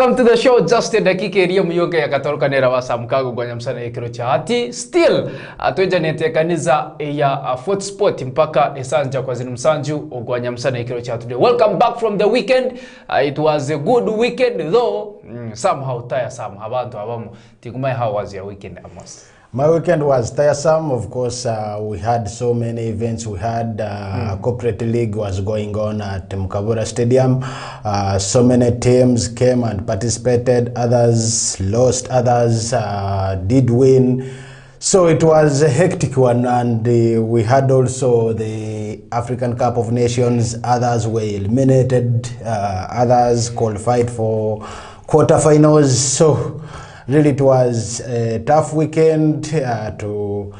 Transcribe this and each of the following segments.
welcome to the show. Just a dakika iliyo myoga ya katoroka nera wasa mkago gwa nyamsana yekiro chahati. Still, atueja netekaniza ya foot sport mpaka esanja kwa zinu msanju gwa nyamsana yekiro chahati today. Welcome back from the weekend. It was a good weekend though. Somehow tiresome. Abantu abamu. Tikumai, how was your weekend, Amos? My weekend was tiresome. Of course, we had so many events. We had corporate league was going on at Mkabura Stadium. So many teams came and participated. Others lost. Others did win. So it was a hectic one. And we had also the African Cup of Nations. Others were eliminated. Others qualified for quarterfinals. So really, it was a tough weekend to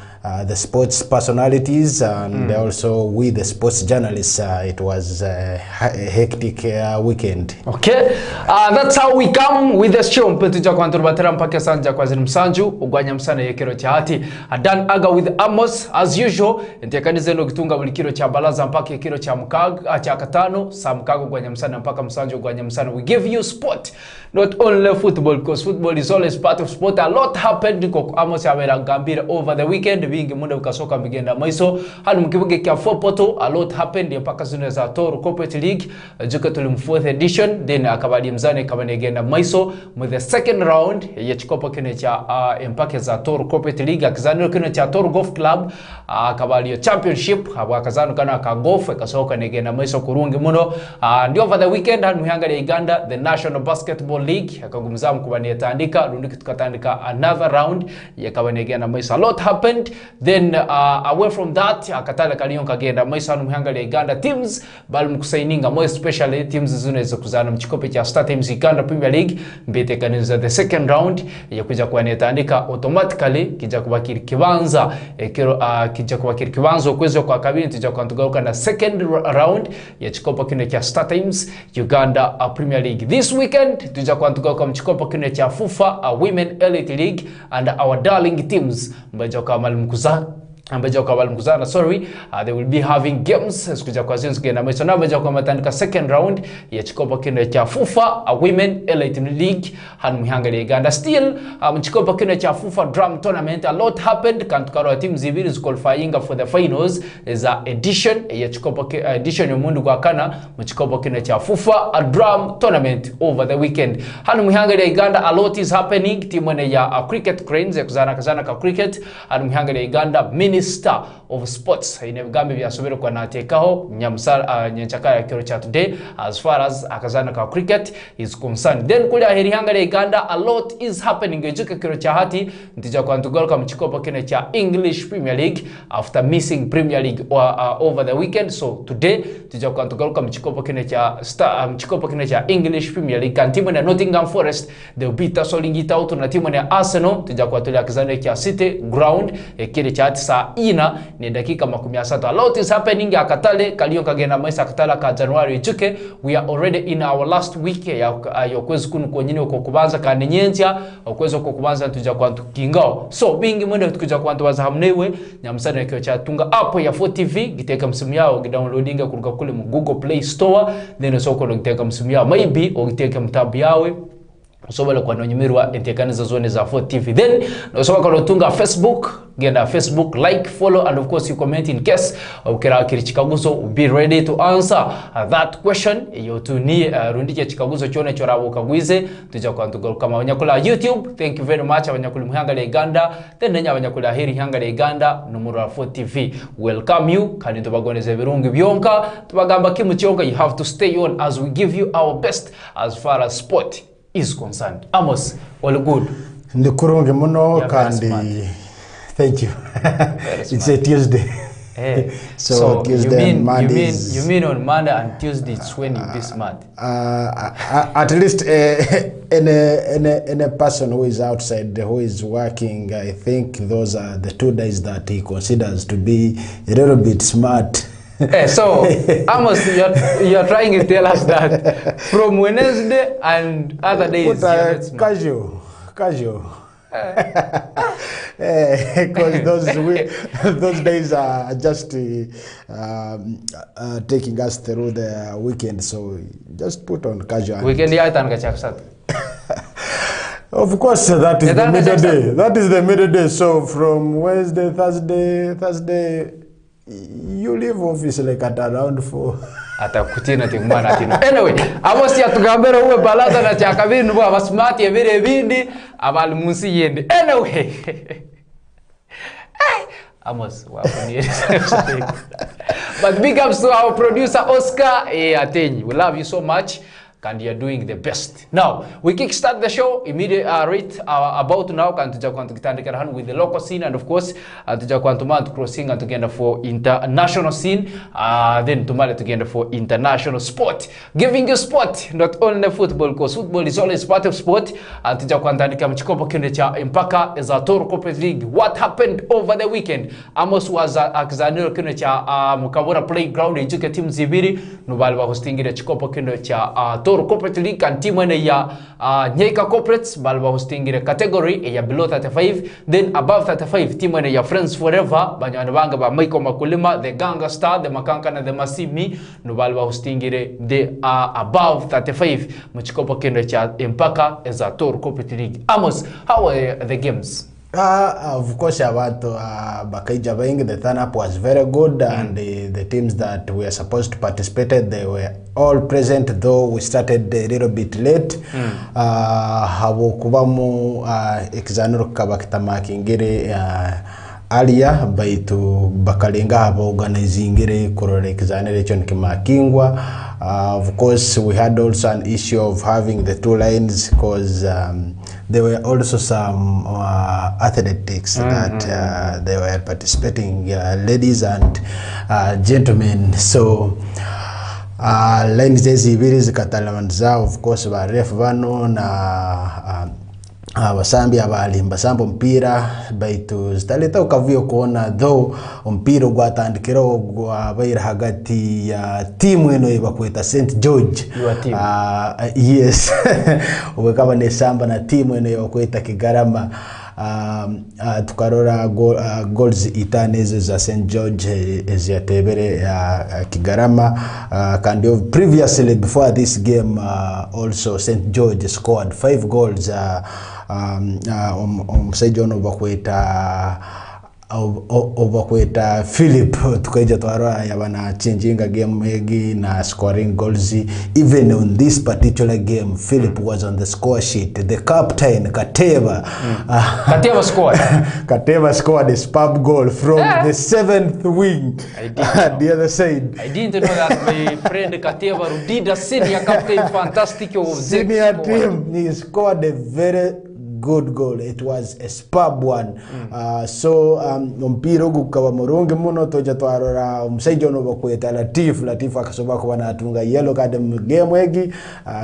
the sports personalities and also we, the sports journalists. It was a hectic weekend. Okay, that's how we come with the show. Mpetija kwa nturubatera mpake sanja kwa zinu msanju ugwanya msana yekiro chahati. Dan aga with Amos as usual. Ntekanize no kitunga bulikiro cha balaza mpake yekiro cha mkago cha katano sa mkago ugwanya msana mpaka msanju ugwanya msana. We give you sport, not only football, because football is always part of sport. A lot happened kwa Amos ya wera gambira over the weekend. Bingi muda ukasoka migenda maiso hanu mkibuge kia 4 poto. A lot happened mpaka zune za Toro Corporate League juka tulimu 4th edition. Then akabadi mzane kabani agenda maiso with the second round ya chikopa kine cha mpake za Toro Corporate League. Akizanilo kine cha Toro Golf Club akabadi yo championship akazanu kana kagolf kasoka negenda maiso kurungi muno. And over the weekend hanu mihanga ya Uganda the National Basketball League akagumzamu kubani ya taandika rundiki tukataandika another round ya kabani agenda maiso. A lot happened. Then away from that akatala kaliyon kagenda maiso hanu mihanga ya Uganda teams balu mkusaininga more especially teams zune kuzana mchikope cha Star Times Uganda Premier League mbete kaniza the second round ya kuja kwa netandika automatically kija kubakiri kibanza kija kubakiri kibanza kwezo kwa kabini tija kwa ntugaruka na second round ya chikopa kine cha Star Times Uganda Premier League. This weekend tija kwa ntugaruka mchikopa kine cha FIFA Women Elite League and our darling teams mbaja kwa malimkuza ambaja kwa walimkuzana they will be having games sikuja kwa zinsu gena maiso na ambaja kwa matandika second round ya chikopa kine cha FIFA Women Elite League hanu mihanga ya Uganda. Still mchikopa kine cha FIFA Drum Tournament. A lot happened kantukaro team zibiri qualifying for the finals is a edition ya chikopa edition ya mundu kwa kana mchikopa kine cha FIFA Drum Tournament over the weekend hanu mihanga ya Uganda. A lot is happening. Timu ya cricket cranes ya kuzana ka cricket hanu mihanga ya Uganda. Minister of Sports ine gambi bya sobero kwa natekaho nyamsara nyenchakara ya kiro cha today as far as akazana ka cricket is concerned. Then kule aheri hanga ya Uganda a lot is happening ejuka kiro cha hati ntija kwa ntugoroka mchikopa kine cha English Premier League after missing Premier League over the weekend. So today ntija kwa ntugoroka mchikopa kine cha mchikopa kine cha English Premier League kan timu na Nottingham Forest they beat Solingita out na timu na Arsenal ntija kwa tuli akazana cha City ground kile cha hati saa ina ni dakika 13. A lot is happening akatale kaliyon kagenda maisa akatala ka January ichuke. We are already in our last week ya kwezu kunu kwenyini kukubanza ka ninyentia kwezu kukubanza tuja kwa tukingao. So bingi mwende tukuja kwa ntuwaza hamnewe nyamsana ya kio cha tunga app ya 4TV giteka msimu yao gidownloadinga kuruka kule mu Google Play Store then soko no giteka msimu yao maybe o giteka mtabu yawe usobala kwa nonyimirwa entekaniza zone za 4TV. Then usobala kwa notunga Facebook genda Facebook, like, follow, and of course you comment in case ukira chikaguzo. Be ready to answer that question. Yotuni rundike chikaguzo chone chora ukagwize tuja kwa ntugo kama wanyakula YouTube. Thank you very much wanyakula muhanga ya Uganda. Then nenya wanyakula heri hanga ya Uganda numero 4TV. Welcome you kandi tubagoneze birungi byonka tubagamba kimuchonga. You have to stay on as we give you our best as far as sport is concerned. Amos, all good. Ndikurungi muno kandi thank you. It's a Tuesday. Hey. So Tuesday and Monday. You mean on Monday and Tuesday it's when you be smart? At least in a person who is outside, who is working, I think those are the 2 days that he considers to be a little bit smart. So, Amos, you're trying to tell us that from Wednesday and other days, casual. Because those days are just taking us through the weekend, so just put on casual. Weekend ya itanga chaksa. Of course, that is the middle day. That is the middle day. So from Wednesday, Thursday, you leave office like at around 4. Atakutina tingmana tino. Anyway, Amos ya tugambera uwe balaza na chakabiri nubu abasmati ya vire vindi abalimusi yendi. Anyway. Amos, but big ups to our producer Oscar Atenyi. We love you so much. And you're doing the best. Now, we kickstart the show immediately right about now. And to with the local scene, and of course, to crossing and together for international scene. Then to together for international sport, giving you sport, not only football, because football is always part of sport. And to Impaka is a Toro Corporate League. What happened over the weekend? Amos was Akzanil Kunecha Mukabura playground in Juka Team Zibiri, Nubalva hosting the Chikopa Kunecha Toro Corporate League and team when ya Nyeka Corporates balba hosting the category ya below 35, then above 35 team when ya Friends Forever Banyanabanga ba Michael Makulima, the Ganga Star, the Makankana, the Masimi, Nubalba hosting the above 35 Muchikopa Kendecha Impaka as a Toro Corporate League. Amos, how are the games? Of course, Bakaija Bang, the turn-up was very good, and the teams that were supposed to participate, they were all present, though we started a little bit late. Habukubamu exanuru kabakitamaki ngire alia baitu bakalenga habo organizing ngire kurole examination kimakingwa. Of course, we had also an issue of having the two lines because there were also some athletics that they were participating, ladies and gentlemen. So lines zibiri zikatalamaniza, of course, ba ref bano na abasambi abalimba sambo mpira baitu zitaleta ukavuyo kuona, though mpira gwatandikira gwabaira hagati ya timu eno ibakweta St George. Yes. Ubekaba nesamba na timu eno ibakweta Kigarama. Tukarora goals itanezo za St George eziyatebere Kigarama. And previously before this game also St George scored 5 goals Sejono obakweta Philip tukaija twara yabana changing game egi na scoring goals. Even on this particular game, Philip was on the score sheet. The captain Kateva scored. Kateva scored a superb goal from the 7th wing at the other side. I didn't know that my friend Kateva, who did a senior captain, fantastic of senior team, he scored a very good goal. It was a superb one. So mpiro gukaba murungi muno toja twarora umusejono bakweta Latif akasoba kuba natunga yellow card mu game egi,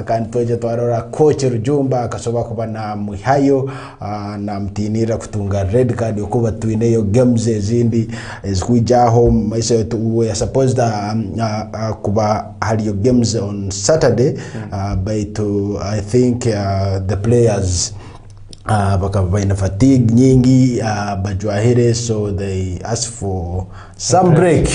kandi toja twarora coach Rujumba akasoba kuba na muhayo na mtinira kutunga red card yokuba twine yo games ezindi ezikujaho maisha we are supposed kuba hali yo games on Saturday, but I think the players bakabaina fatigue nyingi bajwahire, so they asked for some break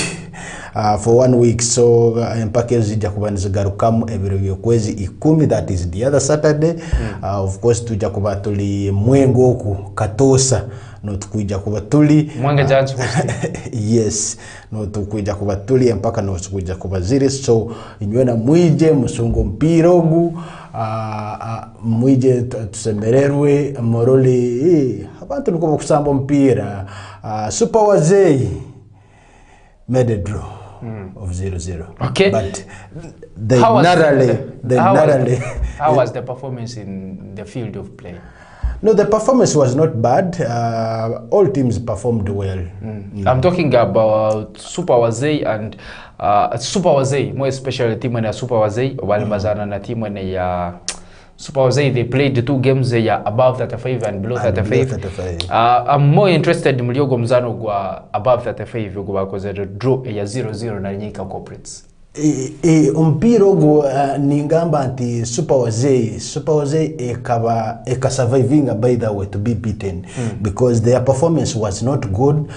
for 1 week. So mpaka zija kubaniza garukamu every kwezi 10, that is the other Saturday. Of course tuja kuba tuli mwengo ku katosa no tukuja kuba tuli mwenge judge yes, no tukuja kuba tuli mpaka no tukuja kuba ziri. So inywena mwije musungo mpirogu mwije tusemererwe moroli abantu nuko kusamba mpira. Super Wazei made a draw of 0-0. Okay, but how was the performance in the field of play? No, the performance was not bad. All teams performed well. I'm talking about Super Wazei and Super Wazei, more especially team when Super Wazei Walmazana na team when Super Wazei, they played the 2 games. They are above 35 and below 35. I'm more interested in Mliogo Mzano gwa above 35 because the draw ya 0-0 na Nyika Corporates. Umpiro go ningamba anti super wazee eka surviving by the way to be beaten because their performance was not good.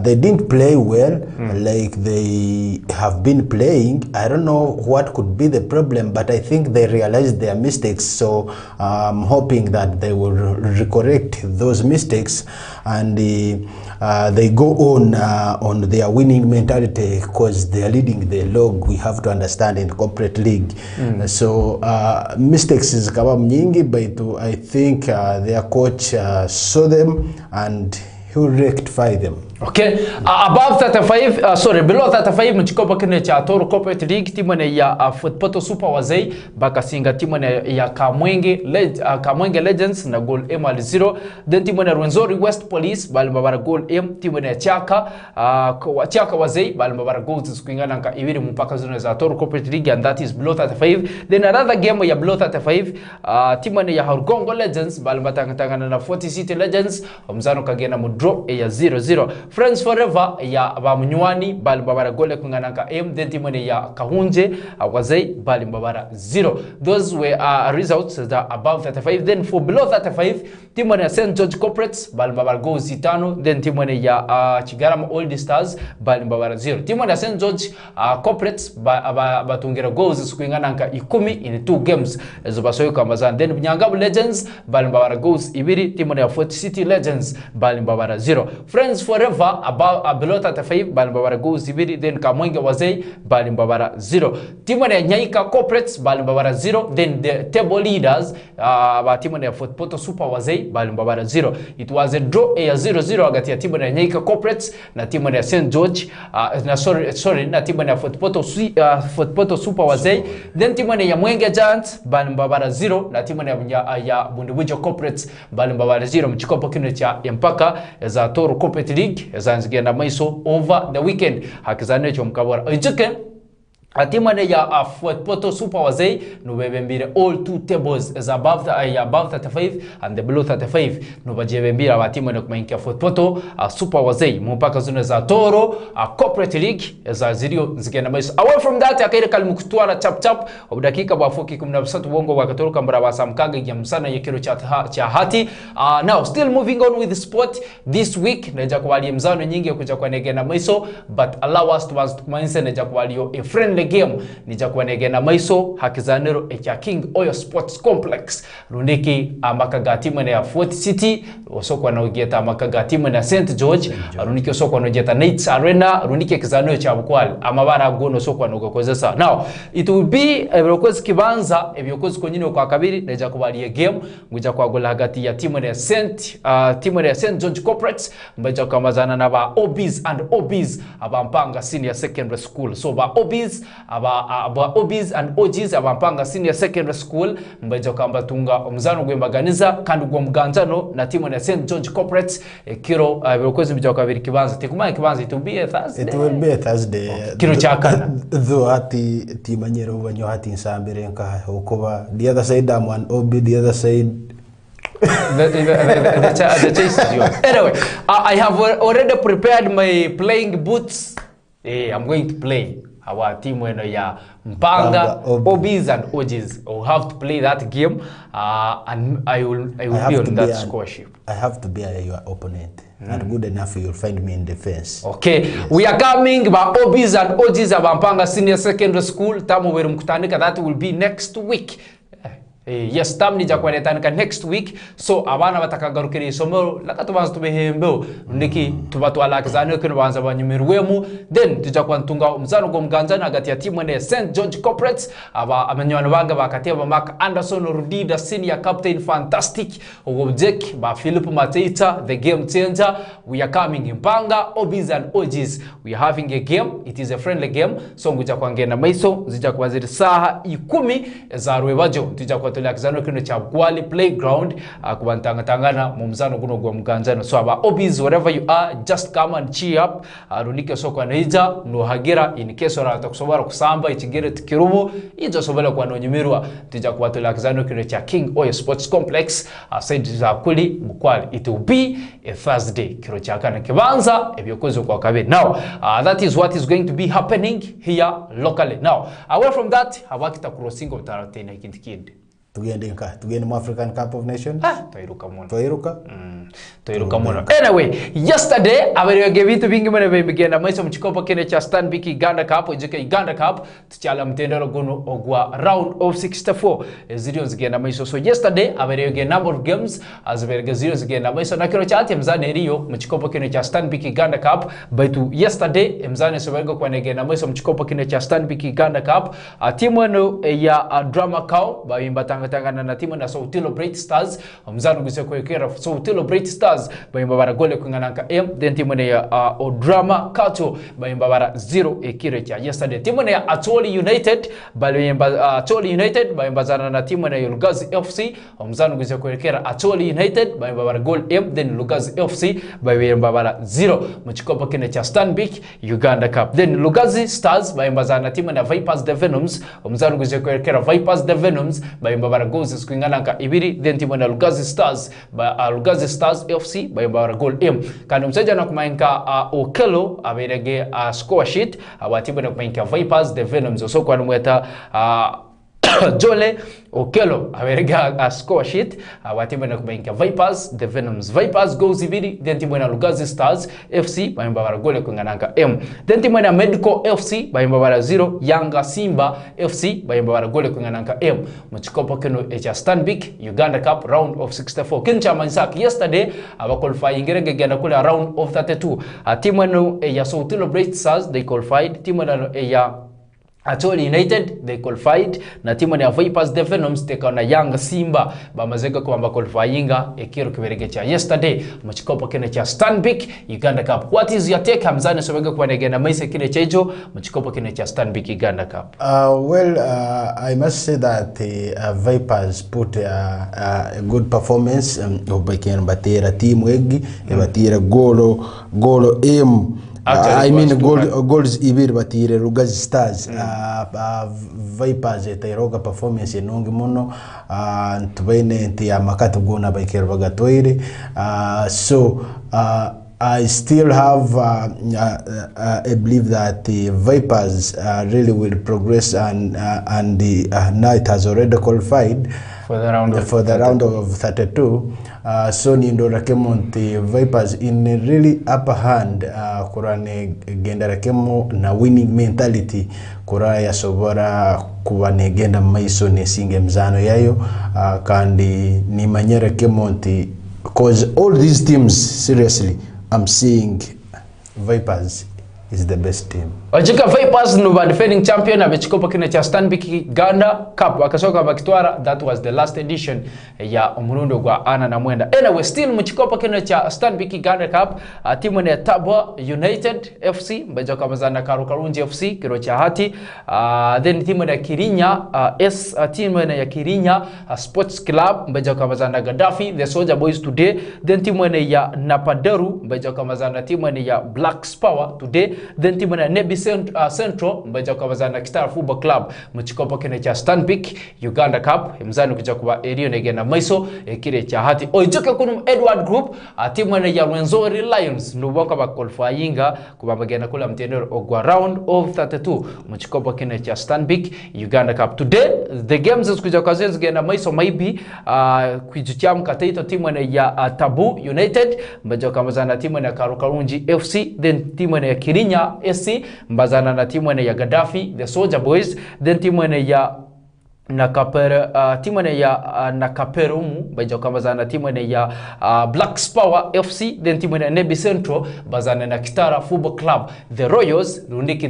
They didn't play well like they have been playing. I don't know what could be the problem, but I think they realized their mistakes, so I'm hoping that they will correct those mistakes and they go on their winning mentality because they are leading the log. We have to understand in corporate league. So mistakes is kaba mnyingi, but I think their coach saw them and he will rectify them. Okay, above 35, sorry, below 35 mchikopa kine cha Toro Corporate League, timone ya Footpoto Super Wazei, bakasinga timone ya Kamwenge Legends na goal M al 0, then timone Rwenzori West Police, balimbabara goal M, timone ya Chaka Wazei, balimbabara goals kuingana nka ibiri mpaka zone za Toro Corporate League, and that is below 35. Then another game ya below 35, timone ya Harugongo Legends, balimbatangana na 40 City Legends, mzano kagena mudro ya 0-0. Friends Forever ya Bamunywani balimbabara gole kunganaka M, then timone ya Kahunje Wazei balimbabara 0. Those were results that are above 35. Then for below 35, timone ya St. George Corporates balimbabara goals 5, then timone ya Chigarama Old Stars balimbabara 0. Timone ya St. George Corporates batungera goals kuinganaka 10 in 2 games ezobasoyo kamazana. Then Nyangabu Legends balimbabara goals 2, timone ya 40 City Legends balimbabara 0. Friends Forever about below 35 balimbabara goals 2, then Kamwenge Wazei balimbabara 0. Timone ya Nyaika Corporates balimbabara 0, then the table leaders timone ya Footpoto Super Wazei balimbabara 0. It was a draw ya 0-0 agati ya timone ya Nyaika Corporates na timone ya St. George na timone ya Footpoto Super Wazei. Then timone ya Mwenge Giants balimbabara 0 na timone ya Bundibujo Corporates balimbabara 0. Mchikopo kino cha mpaka za Toro Corporate League zanzigenda maiso over the weekend hakizane cho mkabora ijuke atimane ya Footpoto Super Wazei no bebembire all two tables is above 35 and the below 35 no bajebembira batimane kumainkia Footpoto Super Wazei mpaka zone za Toro Corporate League za zirio zigenda maiso. Away from that akaire kalimukutwara chap obudakika bafuki 13 bongo wakatoroka mbarabasa mkaga ya msana yekero cha hati. Now still moving on with the sport this week naja kwali mzano nyingi kuja kwa negena maiso, but allow us to kumanse naja kwali a friendly game nija kwa negena maiso hakizanero echa King Oil Sports Complex runiki amakagatima na 40 City osokwa na ugeta amakagatima na St. George runiki osokwa na ugeta Knights Arena runiki kizanero cha bukwali amabara gono osokwa na ugokozesa. Now it will be ebyokozi kibanza ebyokozi konyine kwa kabiri nija kubali game nguja kwa gola hagati ya timu ya St. George Corporates mbaja kamazana na ba OBs and OBs abampanga senior secondary school. So ba OBs aba OBs and OGs abampanga senior secondary school mbaja kambatunga omuzano gwembaganiza kandi gwo muganzano na timu ya St. George Corporates kiro ebyokozi mbija kabiri kibanza tikumanya kibanza it will be a Thursday. It will be a Thursday. Kiro chakana though hati timanyero banyo hati nsambere nka ukoba the other side I'm one OB, the other side the chase you. Anyway, I have already prepared my playing boots. I'm going to play our team when ya Mpanga, OBs and OGs. I'll have to play that game and I will be on that scholarship. I have to be your opponent. And good enough you'll find me in defense. Okay, yes. We are coming by OBs and OGs of Mpanga Senior Secondary School. Tamu weru mkutanika, that will be next week. Yes, tam nija kwa netanika next week. So abana batakagarukiri isomo laka tubanza tubehembo ndiki tubatwala kizano kino banza banyumirwemu. Then tujja kwa ntunga mzano go mganzana hagati ya timu ya St. George Corporates aba amenywana banga bakatia Mark Anderson Rudida senior captain fantastic Ogobjek ba Philip Mateita the game changer. We are coming in Mpanga OBs and OGs. We are having a game. It is a friendly game. So nguja kwa ngena maiso zija kwa ziri saha 10 za Rwebajo tujja kwa kwatolera kizano kino cha Gwali Playground kubantangatangana mu mzano guno gwa muganzano. So aba obis wherever you are, just come and cheer up. Runike soko neija no hagira in case ora atakusobora kusamba ikigere tikirumo izo sobala kwa nonyimirwa tija kwatolera kizano kino cha King Oil Sports Complex said za kuli Bukwali. It will be a Thursday kiro cha kana kibanza ebyokozo kwa kabiri. Now that is what is going to be happening here locally. Now away from that abakita crossing of taratena ikintikid tugende mu African Cup of Nations toiruka muno toiruka muno. Anyway, yesterday abarege bitu bingi mwana bigenda maiso mchikopa kene cha Stanbic Uganda Cup ejike Uganda Cup tuchala mtendero gono ogwa round of 64 ziriyo zigenda maiso. So yesterday abarege number of games aziberege ziriyo zigenda maiso na kiro cha ati mzane eriyo mchikopa kene cha Stanbic Uganda Cup baitu yesterday mzane soberege kwa negenda maiso mchikopa kene cha Stanbic Uganda Cup timu eno ya Drama Cow bayimba tangana na timu na Soutilo Bright Stars mzano guse kwekera Soutilo Bright Stars bayimba bara gole kungananka then timu ya Drama Kato bayimba bara 0 ekire cha yesterday. Timu ya Atoli United bayimba zana na timu ya Lugazi FC mzano guse kwekera Atoli United bayimba bara goal then Lugazi FC bayimba bara 0 mchikopa kene cha Stanbic Uganda Cup. Then Lugazi Stars bayimba zana timu ya Vipers the Venoms mzano guse kwekera Vipers the Venoms bayimba bara goals kuingananka ibiri then timu ya Lugazi Stars FC bayimba bara goal kandi mseja na kumainka Okelo aberege score sheet abatimu na kumainka Vipers the Venoms so kwa numweta Jole Okelo aberega score sheet abatimu na kumainka Vipers the Venoms. Vipers goals ibiri then timu na Lugazi Stars FC bayimba bara gole kungananka then timu na Medical FC bayimba bara 0 Yanga Simba FC bayimba bara gole kungananka mchikopa keno echa Stanbic Uganda Cup round of 64 kincha mansak yesterday aba qualifying genda kule round of 32 timu ya Soutilo Bright Stars they qualified, timu ya Atoli United they qualified na timu ya Vipers the Venoms teka na Yanga Simba bamazega kwamba qualifyinga ekiro kiberege cha yesterday mchikopa kene cha Stanbic Uganda Cup. What is your take Hamzane sobega kwa negena maise kile chejo mchikopa kene cha Stanbic Uganda Cup? I must say that Vipers put a good performance obakena batera timu egi batera golo I mean goals ibiri batire Lugazi Stars Vipers etairoga performance enongi muno ntubene nti amakatu gona baikero bagatwire so I still have a belief that the Vipers really will progress and now it has already qualified for the round of 32. So nindo rakemo the Vipers in a really upper hand kurane genda rakemo na winning mentality kuraya sobora kuwane genda maiso nesinge mzano yayo kandi ni manyera kemonti because all these teams seriously I'm seeing Vipers is the best team. Wajika Vipers no defending champion abechikopa kine cha Stanbic Uganda Cup akasoka bakitwara. That was the last edition ya umurundo gwa ana na mwenda. Anyway, still mchikopa kine cha Stanbic Uganda Cup timu ya Tabwa United FC mbeja kamazana Karukarunji FC kiro cha hati then timu ya Kirinya timu ya Kirinya Sports Club mbeja kamazana Gaddafi the Soldier Boys today. Then timu ya Napaderu mbeja kamazana timu ya Black Power today. Then timu ya Nebi Central mbeja kamazana Kitara Football Club mchikopa kene cha Stanbic Uganda Cup mzani kuja kuwa eriyo negena maiso kire cha hati oijoke kunum Edward Group timu ya Rwenzori Lions nubwaka ba qualifyinga kubambagena kula mtenero ogwa round of 32 mchikopa kene cha Stanbic Uganda Cup. Today the games is kuja kwa zenzi gena maiso maybe kujutia mkateito timu ya Tabu United mbeja kamazana timu ya Karukarunji FC then timu ya Kirinya SC mbazana na timu ya Gaddafi the Soldier Boys then timu ya Nakaperumu bajo kamazana timu ya Black Power FC then timu ya Nebi Central bazana na Kitara Football Club the Royals rundiki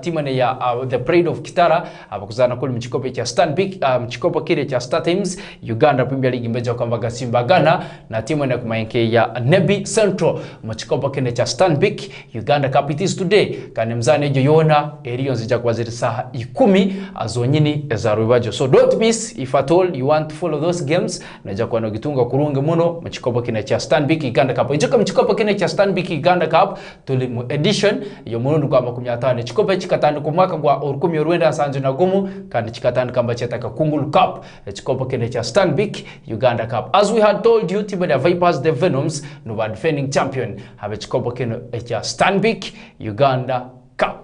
timu ya the Pride of Kitara abakuzana kule mchikopa cha Stanbic mchikopa kile cha Star Times Uganda Premier League mbeja kwamba Simba Ghana na timu ya kumainke ya Nebi Central mchikopa kile cha Stanbic Uganda Cup. It is today kanemzane joyona eriyo zija kwa ziri saha 10 azonyini ezaru rubajo. So don't miss, if at all you want to follow those games, naja kwa no gitunga kurunge muno mchikopo kina cha Stanbic Uganda Cup. Ijoka mchikopo kina cha Stanbic Uganda Cup tuli mu edition yo muno kwa 15 chikopo chikatano ku mwaka gwa 10 na gumu kandi chikatano kamba chetaka Kungulu Cup chikopo kina cha Stanbic Uganda Cup. As we had told you, team the Vipers the Venoms no bad defending champion have chikopo kina cha Stanbic Uganda Cup.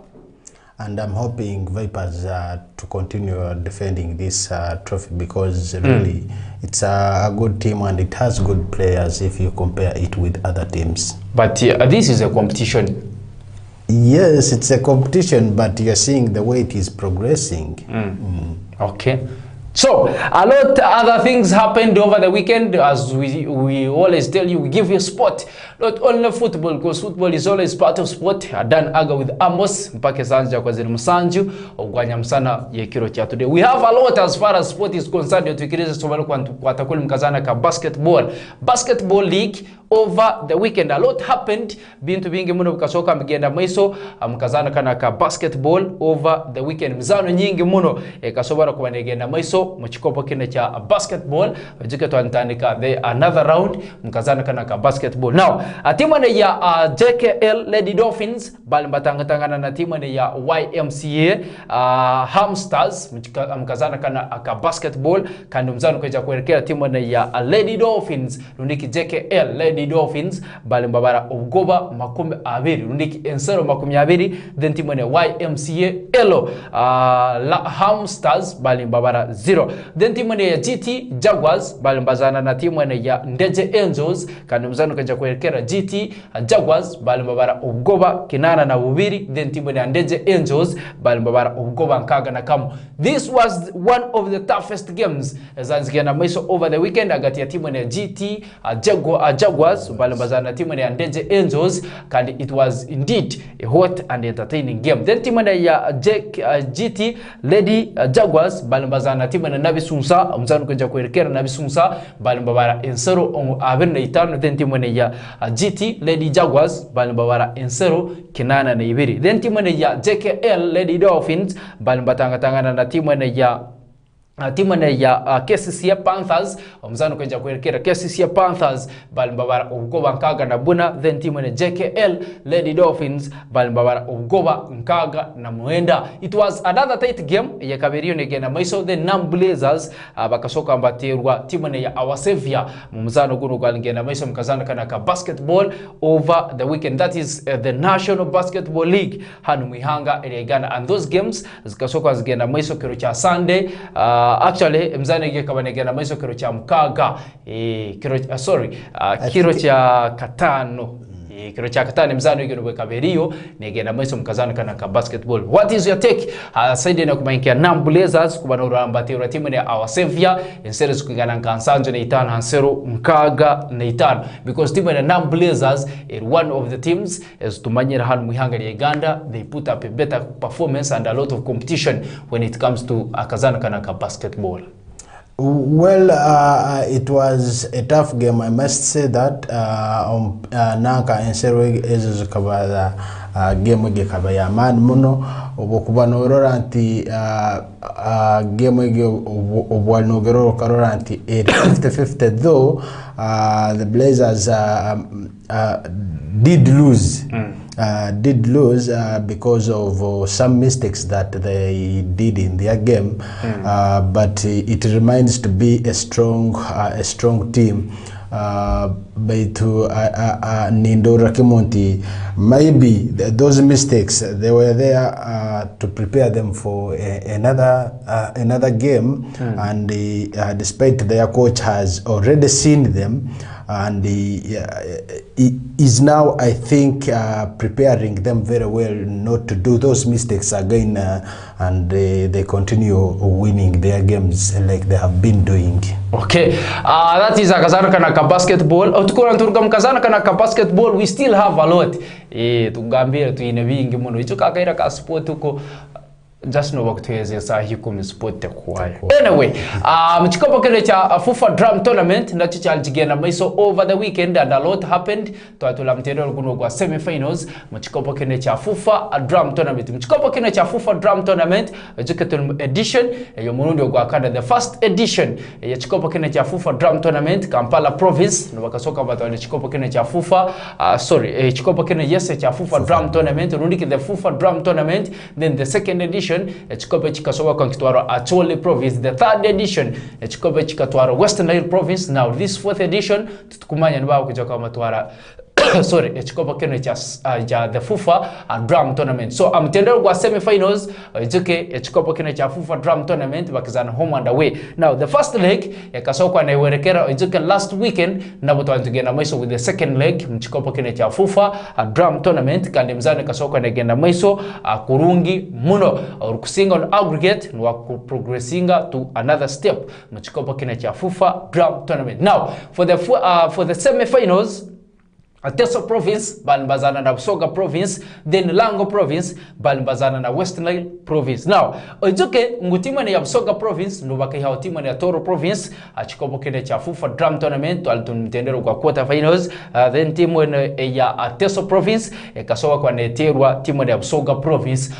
And I'm hoping Vipers to continue defending this trophy because really it's a good team and it has good players if you compare it with other teams. But this is a competition. Yes, it's a competition, but you're seeing the way it is progressing. Okay. So, a lot other things happened over the weekend. As we always tell you, we give you sport. Not only football, because football is always part of sport. Dan aga with AMOS, mpake sanja kwa zili msanju, ogwanya msana ye kiro cha today. We have a lot as far as sport is concerned. Tuikiriza sobalo kwa takuli mkazana ka basketball. Basketball league over the weekend. A lot happened. Bintu bingi muno bukasoka mgenda maiso. Mkazana kana ka basketball over the weekend. Mzano nyingi muno. Kasobara kwa negenda maiso. Mchikopo kine cha basketball. Wajike tuantanika the another round. Mkazana kana ka basketball. Now, timane ya JKL Lady Dolphins. Bali mbatangatangana na timane ya YMCA Hamsters. Mkazana kana ka basketball. Kandu mzano kwa kuelekea timane ya Lady Dolphins. Rundiki JKL Lady Dolphins bali mbabara ugoba makumi abiri rundiki ensero makumi abiri then timone YMCA Elo Hamsters bali mbabara 0 then timone ya GT Jaguars bali mbazana na timone ya Ndeje Angels kandi mzano kaja kuelekea GT Jaguars bali mbabara ugoba kinana na ubiri then timone ya Ndeje Angels bali mbabara ugoba nkaga na kamu. This was one of the toughest games zanzikiana maiso over the weekend agati ya timone ya GT Jaguars balambazana timu ya Ndeje Angels kandi it was indeed a hot and entertaining game. Then timu ya GT Lady Jaguars balambazana timu ya Nabisunsa mzano kuja kuelekea Nabisunsa balambabara ensero abiri na itano then timu ya GT Lady Jaguars balambabara ensero kinana na ibiri then timu ya JKL Lady Dolphins balambatanga na timu ya KCCA Panthers mzano kwenja kuelekea KCCA Panthers balimbabara ugoba nkaga na buna then timu ya JKL Lady Dolphins balimbabara ugoba nkaga na muenda. It was another tight game ya kabiriyo negena maiso the Nam Blazers bakasoka mbatirwa timu ya Awasevia mzano gunu galingena maiso mkazana kana ka basketball over the weekend. That is the National Basketball League hanu mihanga elegana and those games zikasoka zigena maiso kiro cha Sunday actually mzane ge kabanegena maiso kiro cha mkaga kiro cha katano kiro cha katano mzano ge no kaberiyo negena maiso mkazana kana ka basketball. What is your take saidi na kumainkia Nam Blazers kubana urambati timu ya Awasevia insere zikigana kansanjo na itano hansero mkaga na itano because timu ya Nam Blazers is one of the teams as tumanyira hanu muhanga ya Uganda. They put up a better performance and a lot of competition when it comes to akazana kana ka basketball. Well, it was a tough game, I must say that. Naka ensero ezo kabada game ge kabaya man muno obokuba no roranti game ge obwano gero karoranti 50-50 though the Blazers did lose. Did lose because of some mistakes that they did in their game, but it remains to be a strong team. Baitu Nindora Kimonti, maybe those mistakes they were there to prepare them for another game, and despite their coach has already seen them, and he is now, I think, preparing them very well not to do those mistakes again, and they continue winning their games like they have been doing. Okay, that is akazana kana ka basketball. Tukora nturugam kazana kana ka basketball. We still have a lot. Tugambira tuine bingi muno. Icho kakaira ka sport uko just no wakutweze sahi kumisport kwayo. Anyway, mchikopo kile cha FIFA Drum Tournament nacho chalijigenda maiso over the weekend and a lot happened. Twatula mtendo kuno kwa semi-finals mchikopo kile cha FIFA Drum Tournament. Mchikopo kile cha FIFA Drum Tournament educational edition yo murundi kwa kanda the first edition ya chikopo kile cha FIFA Drum Tournament Kampala province no bakasoka batwa chikopo kile cha FIFA chikopo kile yes cha FIFA Drum Tournament rundi the FIFA Drum Tournament, then the second edition chikope chikasowa kwa kitwaro Acholi province, the third edition chikope chikatwaro Western Nile province. Now this fourth edition tutukumanya nibao kuja kwa matwara chikopa kene cha the FIFA Drum Tournament. So mtendero kwa semi-finals juke chikopa kene cha FIFA Drum Tournament bakizana home and away. Now the first leg yakasokwa na iwerekera juke last weekend na boto antugenda maiso with the second leg mchikopa kene cha FIFA Drum Tournament kandi mzane kasokwa na genda maiso kurungi muno kusinga on aggregate nwa progressinga to another step mchikopa kene cha FIFA Drum Tournament. Now for the semi-finals Teso province balimbazana na Busoga province, then Lango province balimbazana na Western Nile province. Now ojuke ngutima ya Busoga province ndo bakaiha timu ya Toro province achikopo kene cha FIFA Drum Tournament alitumtendero kwa quarter finals. Then timu ya Teso province kasowa kwa neterwa timu ya Busoga province.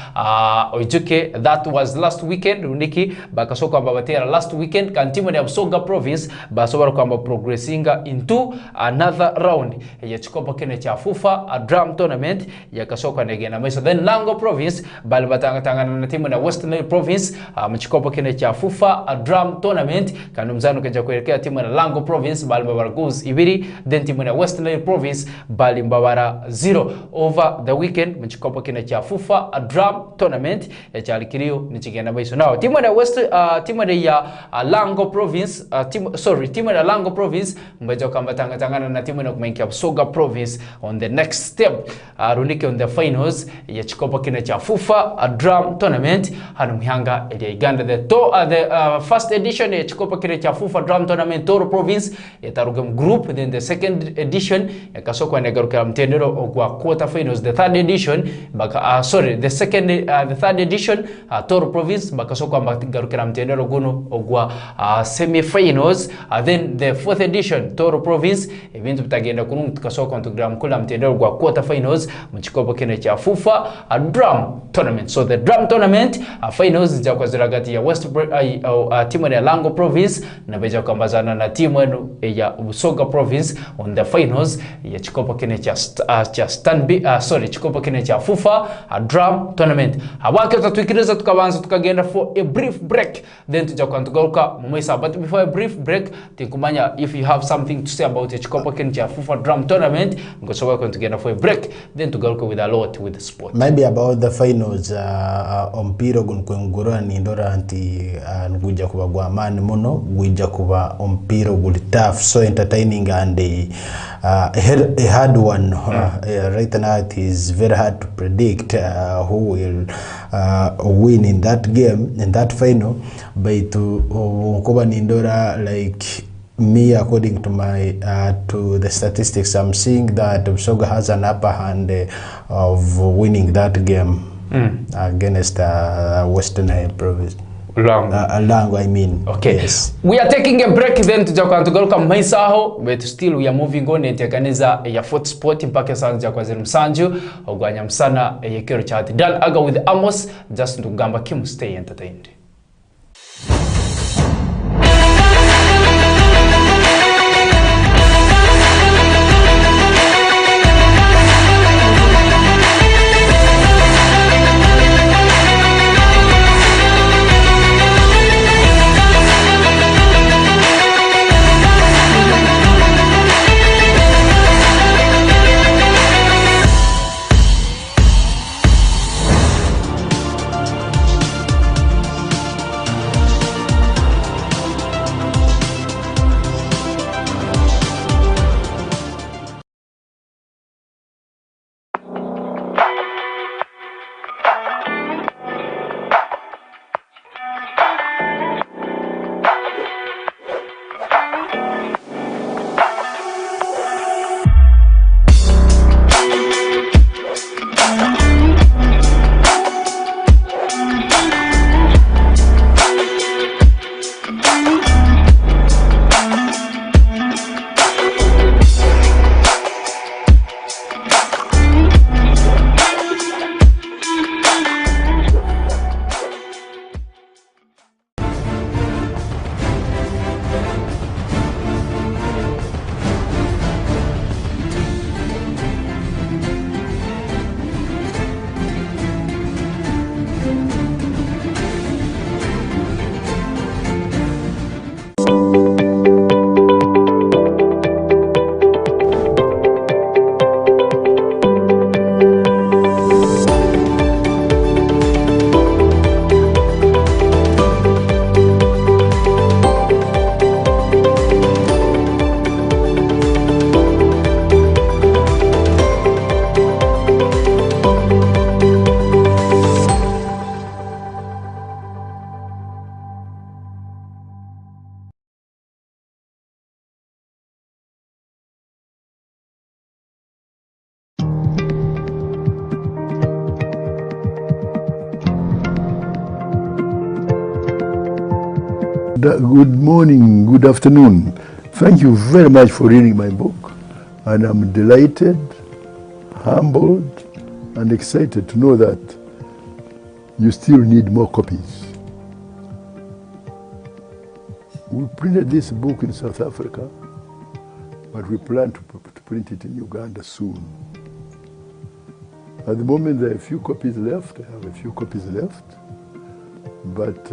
Ojuke that was last weekend uniki bakasoka babatera last weekend kan timu ya Busoga province basoba kwa progressinga into another round ya chikopo kene cha FIFA Drum Tournament yakasoka negena maiso. Then Lango province balibatanga na timu na Western Nile province mchikopo kene cha FIFA Drum Tournament kanumzano kaja kuelekea timu na Lango province balibabara goals ibiri, then timu na Western Nile province balimbabara 0 over the weekend mchikopo kene cha FIFA Drum Tournament ya chalikirio nichigenda maiso. Now timu na ya Lango province timu na Lango province mbajo kambatanga na timu na kumaingia Busoga province on the next step runike on the finals ya chikopo kine cha FIFA Drum Tournament hanu mihanga ya Uganda. The first edition ya chikopo kine cha FIFA Drum Tournament Toro province ya tarugam group, then the second edition ya kasoko ya garuka mtendero kwa quarter finals. The third edition the third edition Toro province bakasoko ya garuka mtendero guno kwa semi finals. Then the fourth edition Toro province eventu bitagenda kunu tukasoka gram kula mtendero kwa quarter finals mchikopo kene cha FIFA Drum Tournament. So the Drum Tournament finals zitakuwa ziragati ya timu ya Lango province na beja kambazana na timu ya Busoga province on the finals ya chikopo kene chikopo kene cha FIFA Drum Tournament. Habake tutukiriza tukabanza tukagenda for a brief break, then tujakuwa tugaruka mumisa. But before a brief break tikumanya if you have something to say about chikopo kene cha FIFA Drum Tournament because we're going to get for a break, then to go with a lot with the sport. Maybe about the finals ompiro gunkwengura ni ndora anti nguja kuba guamani muno guja kuba ompiro guli tough, so entertaining and a hard one. Right now it is very hard to predict who will win in that game, in that final. But to kuba ni ndora like me, according to my to the statistics, I'm seeing that Busoga has an upper hand of winning that game against Western Nile province. Lango, I mean. Okay. Yes. We are taking a break, then tujakuwa tugaruka maisaho, but still we are moving on etekaniza ya foot sport mpaka sanja kwa msanju ogwanya msana yekero chati Dan Aga with AMOS, just ndugamba kimu stay entertained. Good morning, good afternoon. Thank you very much for reading my book. And I'm delighted, humbled, and excited to know that you still need more copies. We printed this book in South Africa, but we plan to print it in Uganda soon. At the moment, there are a few copies left. I have a few copies left. But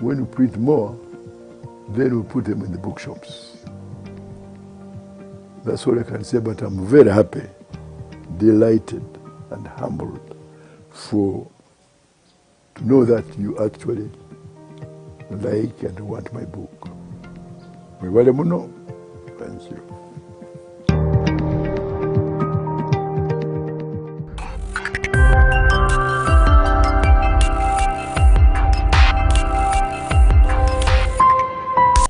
when we print more, then we put them in the bookshops. That's all I can say, but I'm very happy, delighted, and humbled to know that you actually like and want my book. Thank you.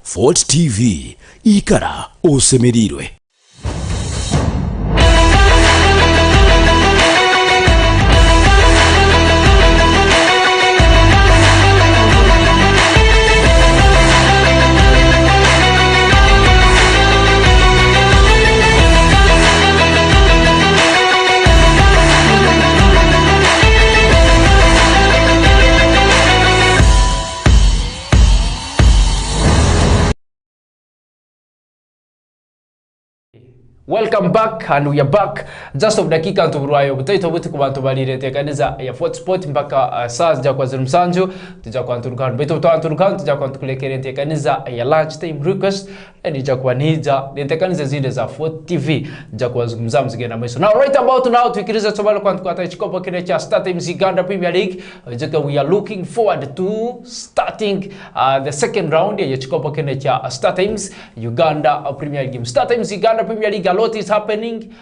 Fort TV, ikara osemerirwe. Welcome back, and we are back. Just of dakika ntuburwayo butaito buti ku bantu balire tekaniza ya Fort Sport mpaka saa za kwa zirumsanju tujja kwanturuka beto twanturuka tujja kwantukulekere tekaniza ya lunch time request enija kwa nija tekaniza zinde za Fort TV tujja kwa zungumza mzigena mwiso. Now right about now tukiriza tobalo kwantukata chikopo kile cha Star Times Uganda Premier League. We are looking forward to starting the second round ya chikopo kile cha Star Times Uganda Premier League. Star Times Uganda Premier League, a lot is happening.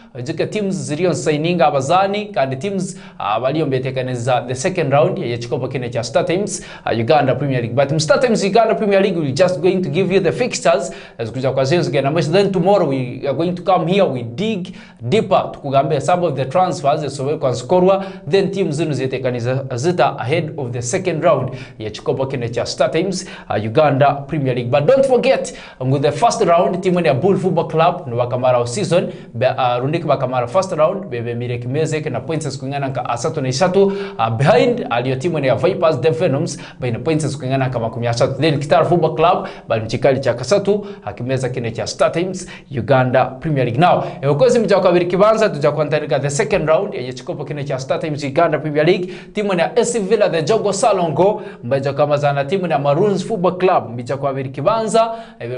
Teams zilion signing abazani and teams walio mbetekaniza the second round ya chikopo kile cha Star Times Uganda Premier League. But Star Times Uganda Premier League, we're just going to give you the fixtures as kuja kwa zenzo gena mwisho. Then tomorrow we are going to come here, we dig deeper tukugambe some of the transfers so we kwa skorwa, then teams zinu zitekaniza zita ahead of the second round ya chikopo kile cha Star Times Uganda Premier League. But don't forget, with the first round timu ya Bull Football Club no wakamara season rundiki bakamara first round bebe mireki mezeke na points kungana ka asatu na isatu behind aliyo timu ya Vipers the Venoms baina points kungana kama 13. Then Kitara Football Club bali mchikali cha kasatu akimeza kine cha Star Times Uganda Premier League. Now ukozi mjako kabiri kibanza tujakwantarika the second round ya chikopo kine cha Star Times Uganda Premier League. Timu ya AC Villa the Jogo Salongo mbaja kama zana timu ya Maroons Football Club mjako kabiri kibanza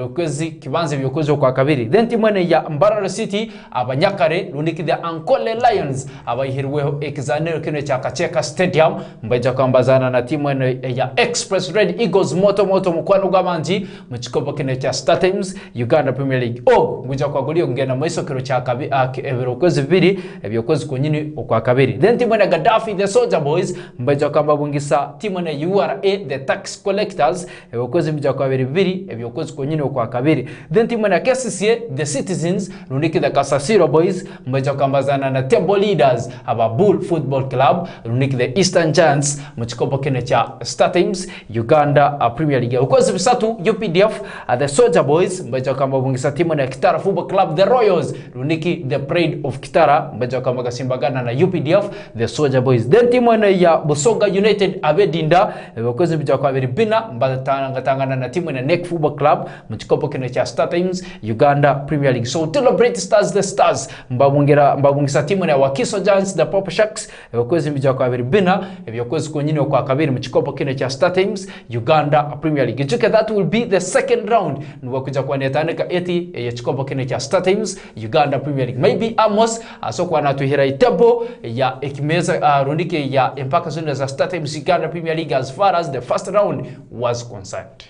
ukozi kibanza vyokozo kwa kabiri. Then timu ya Mbarara City abanyakare rundiki the Ankole Lions abayihirweho ekizaniro kino cha Kacheka Stadium mbaja kwambazana na timu ya Express Red Eagles moto mukwano gwamanji mchikopo kino cha Star Times Uganda Premier League. Mbuja kwa gulio ngena mwiso kiro cha kabiri ebyokozi bibiri ebyokozi kunyini okwa kabiri. Then timu ya Gaddafi the Soldier Boys mbaja kwamba bungisa timu ya URA the Tax Collectors ebyokozi mbuja kwa bibiri ebyokozi kunyini okwa kabiri. Then timu ya KCCA the Citizens rundiki the Kasasiro Boys mbaja kwambazana na Table Leaders aba Bull Football Club rundiki the Eastern Giants mchikopo kene cha Star Times Uganda Premier League. Ukozi bisatu UPDF the Soldier Boys mbaja kwamba bungisa timu ya Kitara Football Club the Royals rundiki the Pride of Kitara mbaja kwamba gasimbagana na UPDF the Soldier Boys. Then timu ya Busoga United abedinda ukozi bija kwa bina mbaja tangana na timu ya Neck Football Club mchikopo kene cha Star Times Uganda Premier League. So celebrate Stars the Stars mbabungisa timu ya Wakiso Giants the Pop Sharks ebiyokozi bija kwa bina ebiyokozi kunyine kwa kabiri mchikopo kine cha Star Times Uganda Premier League. Juke that will be the second round nwa kuja kwa netaneka eti ya chikopo kine cha Star Times Uganda Premier League. Maybe Amos asokwa natuhira itebo ya ekimeza rundike ya empaka zone za Star Times Uganda Premier League as far as the first round was concerned.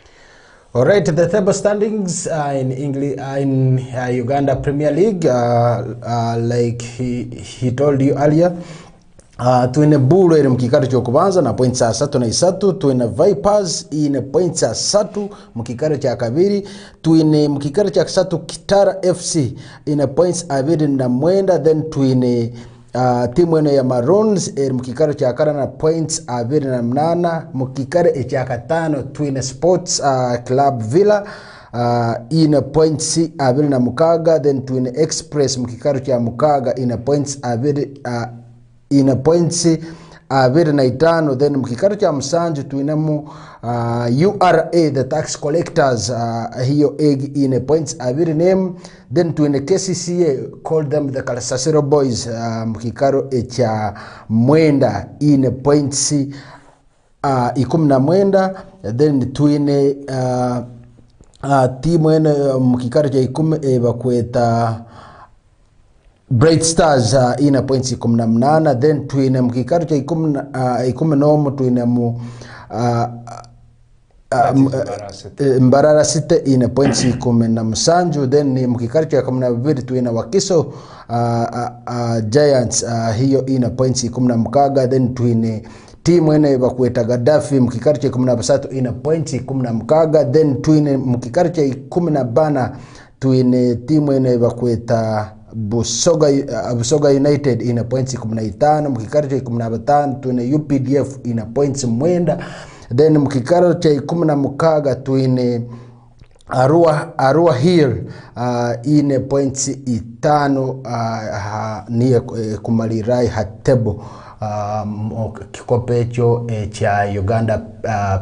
All right, the table standings in English in Uganda Premier League, like he told you earlier, tuine Bull eri mkikaro cha kubanza na points 3 tuine Vipers ine points 3 mkikaro cha kabiri, tuine mkikaro cha 3 Kitara FC ine points 2 na mwenda, then tuine timu eno ya Maroons mukikaro kya kara na points 28 mukikaro ekya katano Twin Sports Club Villa ina points 26 then Twin Express mukikaro kya mukaga ina points 25 then mukikaro kya musanju tuinamu URA the tax collectors hiyo egg ina points 20 then tuine KCCA called them the Kalasasero boys mukikaro ekya mwenda ina points 19 then tuine timu ene mukikaro kya 10 bakweta Bright Stars ina points 18 then tuine mukikaro kya 10 nomo tuine mu Mbarara City ina points 17 then ni mukikaro kya 12 tuine Wakiso Giants hiyo ina points 16 then tuine timu ene bakweta Gaddafi mukikaro kya 13 ina points 16 then tuine mukikaro kya 10 tuine timu ene bakweta Busoga United ina points 15 mukikaro kya 15 tuine UPDF ina points 9 then mukikaro kya 16 tuine Arua Hill ine points 5 niye kumalirai hatebo kikopecho cha Uganda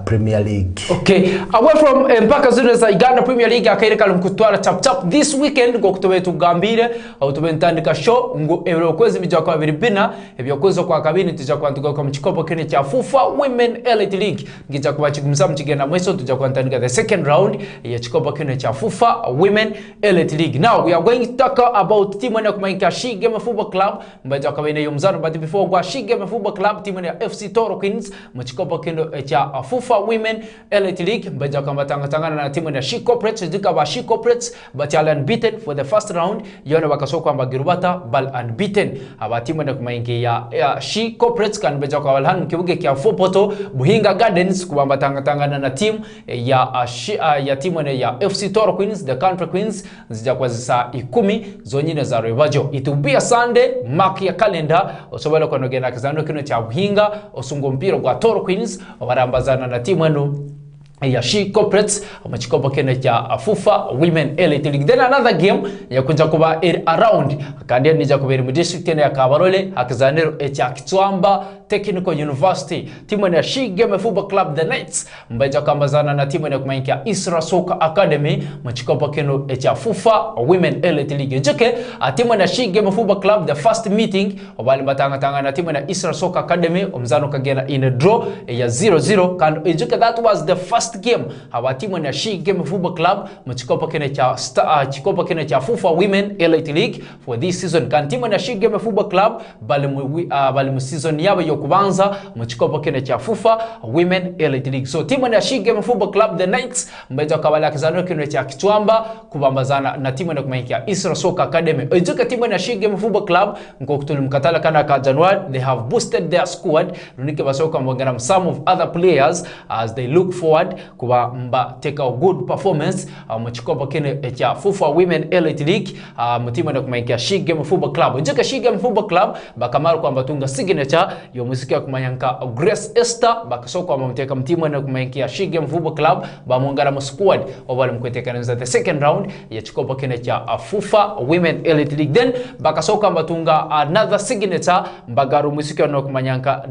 Premier League. Okay, away from mpaka zile za Uganda Premier League akaireka lumkutwala chap chap this weekend ngo kutobetu gambire au tubentandika show ngo erokwezi bija kwa biribina ebyokwezi kwa kabini tija kwantuka kwa mchikopo kene cha FIFA Women Elite League ngija kwa chigumza mchigenda mweso tija kwantandika the second round ya chikopo kene cha FIFA Women Elite League. Now we are going to talk about team ene kumainka She Game Football Club mbaja kwa bine yomzano but before kwa She Game Football Club team ene FC Toro Queens mchikopo kene cha FIFA Women Elite League mbaja kwa tangana na timu ya She Corporates zika ba She Corporates but are unbeaten for the first round yone bakaso kwa Mbagirubata bal unbeaten aba timu ya kumaingi ya She Corporates kan mbaja kwa walhan kibuge kia Fopoto Buhinga Gardens kubamba tangana na timu ya timu ya FC Toro Queens the Country Queens zija kwa saa 10 zonyine za Revajo. It will be a Sunday mark ya calendar osobala kwa nogena kizano kino cha Buhinga osungo mpiro kwa Toro Queens barambazana na timu enu ya She Corporates machikopo kene cha FIFA Women Elite League. Then another game ya kunja kuba around kandia nija kubiri mu district ya Kabarole hakizanero cha Kitwamba Technical University timu ya She Game Football Club the Knights mbaja kambazana na timu ya kumaingia Isra Soccer Academy machikopo kene cha FIFA Women Elite League. Joke timu ya She Game Football Club the first meeting wali batanga na timu ya Isra Soccer Academy omzano kagena in a draw ya 0-0 kan joke that was the first game hawa timu ya She Game Football Club mchikopo kene cha chikopo kene cha FIFA Women Elite League for this season kan timu ya She Game Football Club bali mu season yabo yo kubanza mchikopo kene cha FIFA Women Elite League. So timu ya She Game Football Club the Knights mbeja kabala kizano kene cha Kitwamba kubambazana na timu ya kumaingia Isra Soccer Academy. Ojuka timu ya She Game Football Club ngokutuli mkatala kana ka January they have boosted their squad runike basoka mbongana some of other players as they look forward kuba mba take a good performance mchikopo kene cha FIFA Women Elite League mtima na kumaingia She Game Football Club. Njeka She Game Football Club bakamara kwa mbatunga signature yo muziki ya kumanyanka Grace Esther bakaso kwa mteka mtima na kumaingia She Game Football Club ba muungana mu squad obali mkweteka nza the second round ya chikopo kene cha FIFA Women Elite League. Then bakaso kwa mbatunga another signature mbagaru muziki na kumanyanka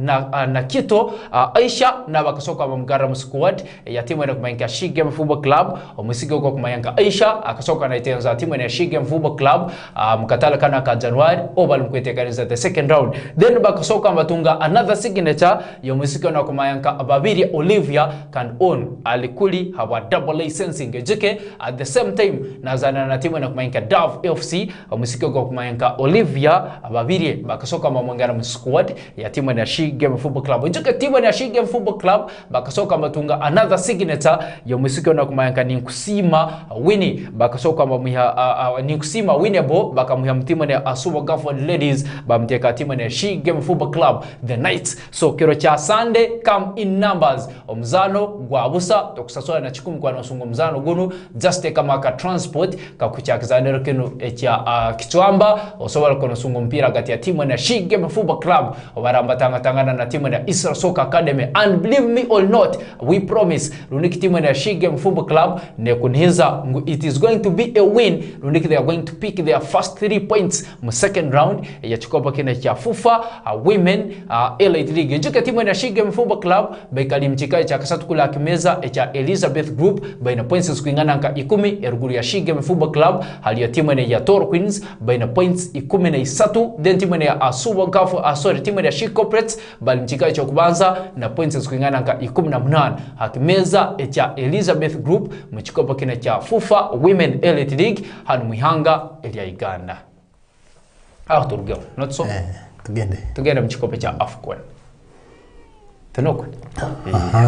na Kito Aisha na bakaso kwa mgara mu squad ya timu ya kumaingia She Game Football Club omusiko kwa kumayanka Aisha akasoka na itenza timu ya She Game Football Club mkatala kana ka January obal mkwetekaniza the second round. Then bakasoka matunga another signature ya musiko na kumayanka Babiri Olivia can own alikuli hawa double licensing jike at the same time nazana na timu ya kumayanka Dove FC omusiko kwa kumayanka Olivia Babiri bakasoka mamongana mu squad ya timu ya She Game Football Club. Jike timu ya She Game Football Club bakasoka matunga another signature yo musiko na kumayanga ni kusima Winnie bakasoka bamuha ni kusima winnable bakamuha mtima ne Asuba Gafford Ladies bamteka timu ne She Game Football Club the Knights. So kiro cha Sunday come in numbers omuzano gwabusa tokusasola na 10 kwa nosungo muzano gunu just kama ka transport kakuchakizanero kino ekya kitwamba osobola kono sungo mpira gati ya timu ne She Game Football Club obaramba tangana na timu ne Isra Soccer Academy, and believe me or not, we promise runiki timu ne She Game Football Club ne kunhiza it is going to be a win. Runiki they are going to pick their first 3 points mu second round ya chikopa kine cha FIFA Women Elite League. Juka timu ne She Game Football Club bekali mchikae cha kasatu kula kimeza cha Elizabeth Group baina points kuingana nka 10 eruguru ya She Game Football Club hali ya timu ne ya Toro Queens baina points 13, then timu ne ya Asuba Gafford timu ne ya She Corporates bali mchikae cha kubanza na points kuingana nka 18 hakimeza cha Elizabeth Group mchikopa kine cha FIFA Women Elite League hanu muhanga elia Uganda. Turugeo not so tugende mchikopa cha AFCON Tenoko.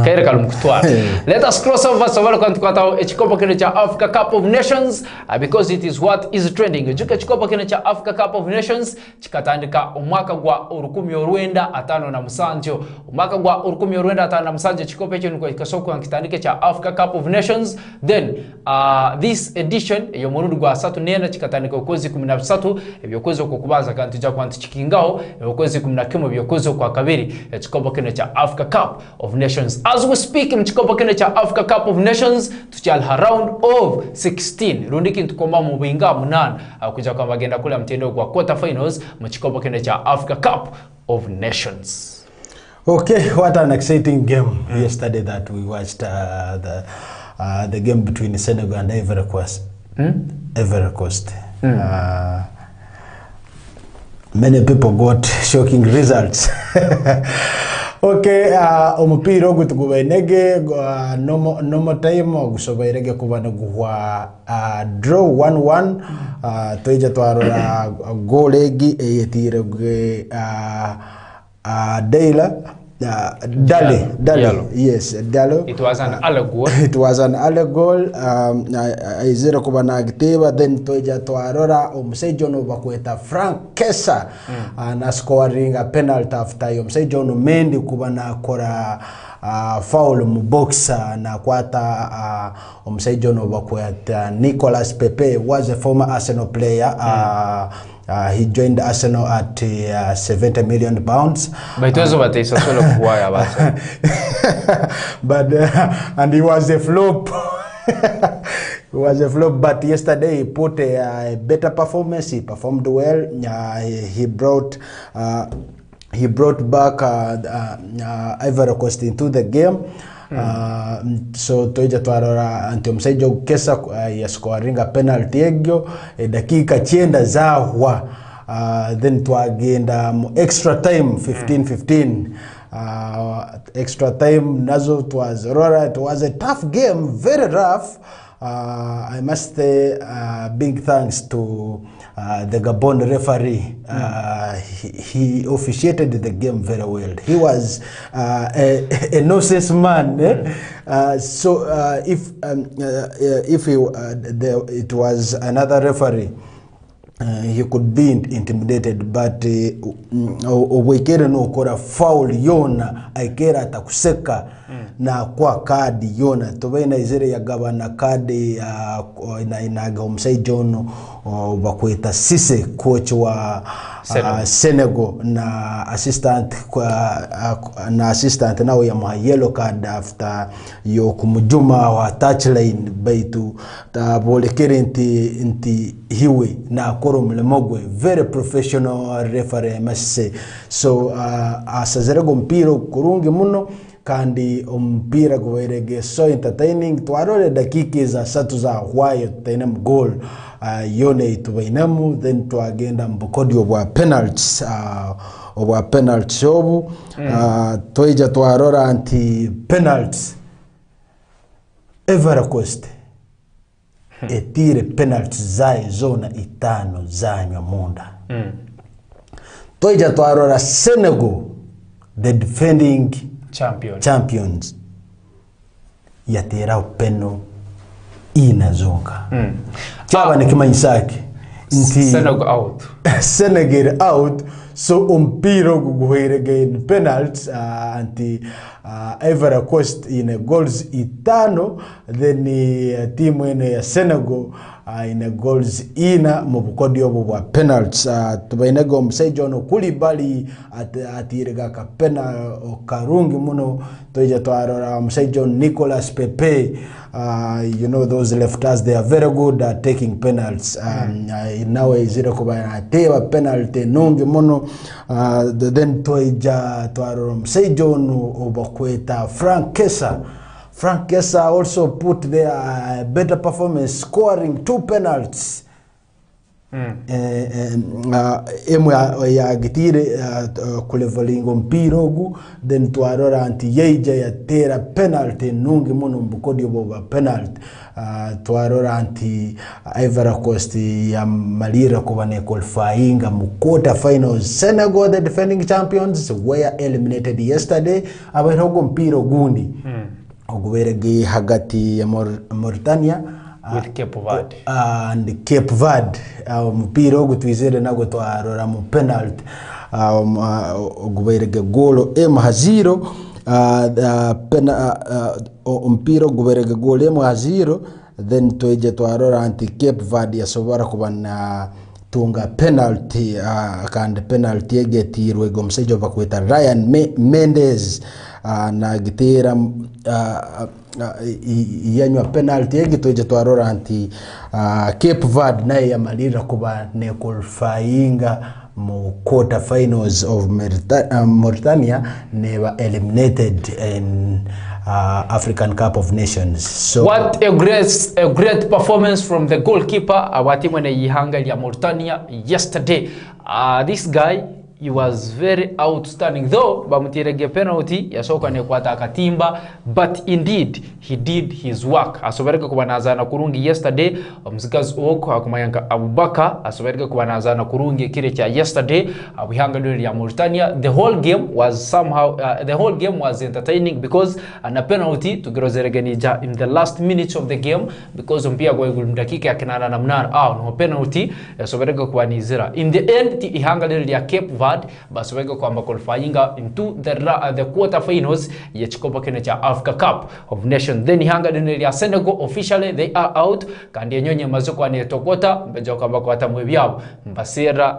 Kaira kalumkutwa. Let us cross over so welcome to kwata echikopa kene cha Africa Cup of Nations because it is what is trending. Juka chikopa kene cha Africa Cup of Nations chikatandika umwaka gwa urukumi orwenda atano na musanjo. Umwaka gwa urukumi orwenda atano na musanjo chikopa echo niko ikasoko kitandike cha Africa Cup of Nations. Then this edition yo murudu gwa satu nena chikatandika ukozi 13 ebyokozo okukubanza kantu ja kwantu chikingao ebyokozi 11 ebyokozo kwa kabiri chikopa kene cha Africa Cup of Nations. As we speak, mchikopa kene cha Africa Cup of Nations tuchalha round of 16 rundiki ntukoma mubinga munana kuja kwa magenda kula mtendo kwa quarter finals mchikopa kene cha Africa Cup of Nations. Okay, what an exciting game yesterday that we watched the game between Senegal and Ivory Coast. Ivory Coast. Many people got shocking results. Okay, umupira ogutugubenege no time ogusobairege kubana guhwa draw 1-1 toija twarora goal egi eyetire Dale. Yes, Dalo. It was an early goal. It was an early goal. Izero kubana agiteba then toija twarora Umsejono bakweta Frank Kessa na scoring a penalty after Umsejono Mendy kubana kora foul mu boxer na kwata Umsejono bakweta Nicolas Pepe was a former Arsenal player. He joined Arsenal at 70 million pounds. But and he was a flop. He was a flop, but yesterday he put a better performance. He performed well. He brought back Ivory Coast into the game. So toija twarora antiomsejo kesa ya scoringa penalty egyo dakika 9 zahwa then twagenda extra time 15 extra time nazo it was a tough game, very rough. I must say big thanks to the Gabon referee. He officiated the game very well. He was a nonsense man. So if it was another referee, he could be intimidated, but Owekere no kora foul yona aikera atakuseka na kwa kadi yona tobena izere ya gabana kadi inaga Umsejono bakweta Sise coach wa Senegal na assistant nao ya ma yellow card after yo kumujuma wa touchline baitu tabolekere inti hiwe na koro mlemogwe, very professional referee, I must say. So asazerego mpira kurungi muno kandi mpira gwerege so entertaining twarore dakika za satu za hwayo tainem goal yone itubainamu then twagenda mbukodi obwa penalties obu toija twarora anti penalties Ivory Coast etire penalties zae zona 5 zanywa munda. Toija twarora Senegal, the defending champions, yatera upeno inazonga chaba nikimanyisaki nti Senegal out. Senegal out, so umpiro guguherege in penalties anti Ivory Coast in goals itano, then timu ene ya Senegal in goals ina mubukodi obu bwa penalties. Tubainego omusajja ono Kulibali atirega ka karungi muno toija twarora omusajja Nicolas Pepe. You know, those lefters, they are very good at taking penalties. Now izire kuba ateba penalty nungi muno. Then toija twarora omusajja ono obakweta Frank Kessa. Frank Kessa also put their better performance, scoring 2 penalties. Emwe ya gitire kulevalingo mpiro ogu, then twarora anti yeija ya tera penalty nungi muno mbukodi oba penalty. Twarora anti Ivory Coast ya malira kubane qualifying mu quarter finals. Senegal, the defending champions, were eliminated yesterday. Abahogo mpiro gundi oguberege hagati ya Mauritania with Cape Verde and Cape Verde. Mpiro gutwizere nago twarora mu penalty oguberege golo M0. Mpiro guberege golo M0. Then toije twarora anti Cape Verde yasobora kubana tunga penalty kandi penalty egetirwe gomsejo bakwita Ryan Mendes na gitera yanywa penalty egitoje twarora anti Cape Verde naye yamalira kuba ne qualifying mu quarter finals of Mauritania, never eliminated in African Cup of Nations. So what a great performance from the goalkeeper awatimwe yihanga ya Mauritania yesterday. This guy, he was very outstanding, though bamutirege penalty yasoka ne kwata katimba, but indeed he did his work. Asobereka kubanazana kurungi yesterday, mzikazi oko akumayanga Abubakar asobereka kubanazana kurungi kile cha yesterday abihanga dole ya Mauritania. The whole game was somehow entertaining because na penalty tugirozeregenija in the last minutes of the game, because mpia kwa dakika ya kinana na mnana no penalty asobereka kubanizira. In the end ihanga dole ya Cape Verde baswega kwamba qualifying into the quarter finals ya chikopa kene cha Africa Cup of Nations. Then hanga dene ya Senegal, officially they are out kandi nyonye mazoko ane tokota mbeja kwamba kwa tamwe byabo mbasera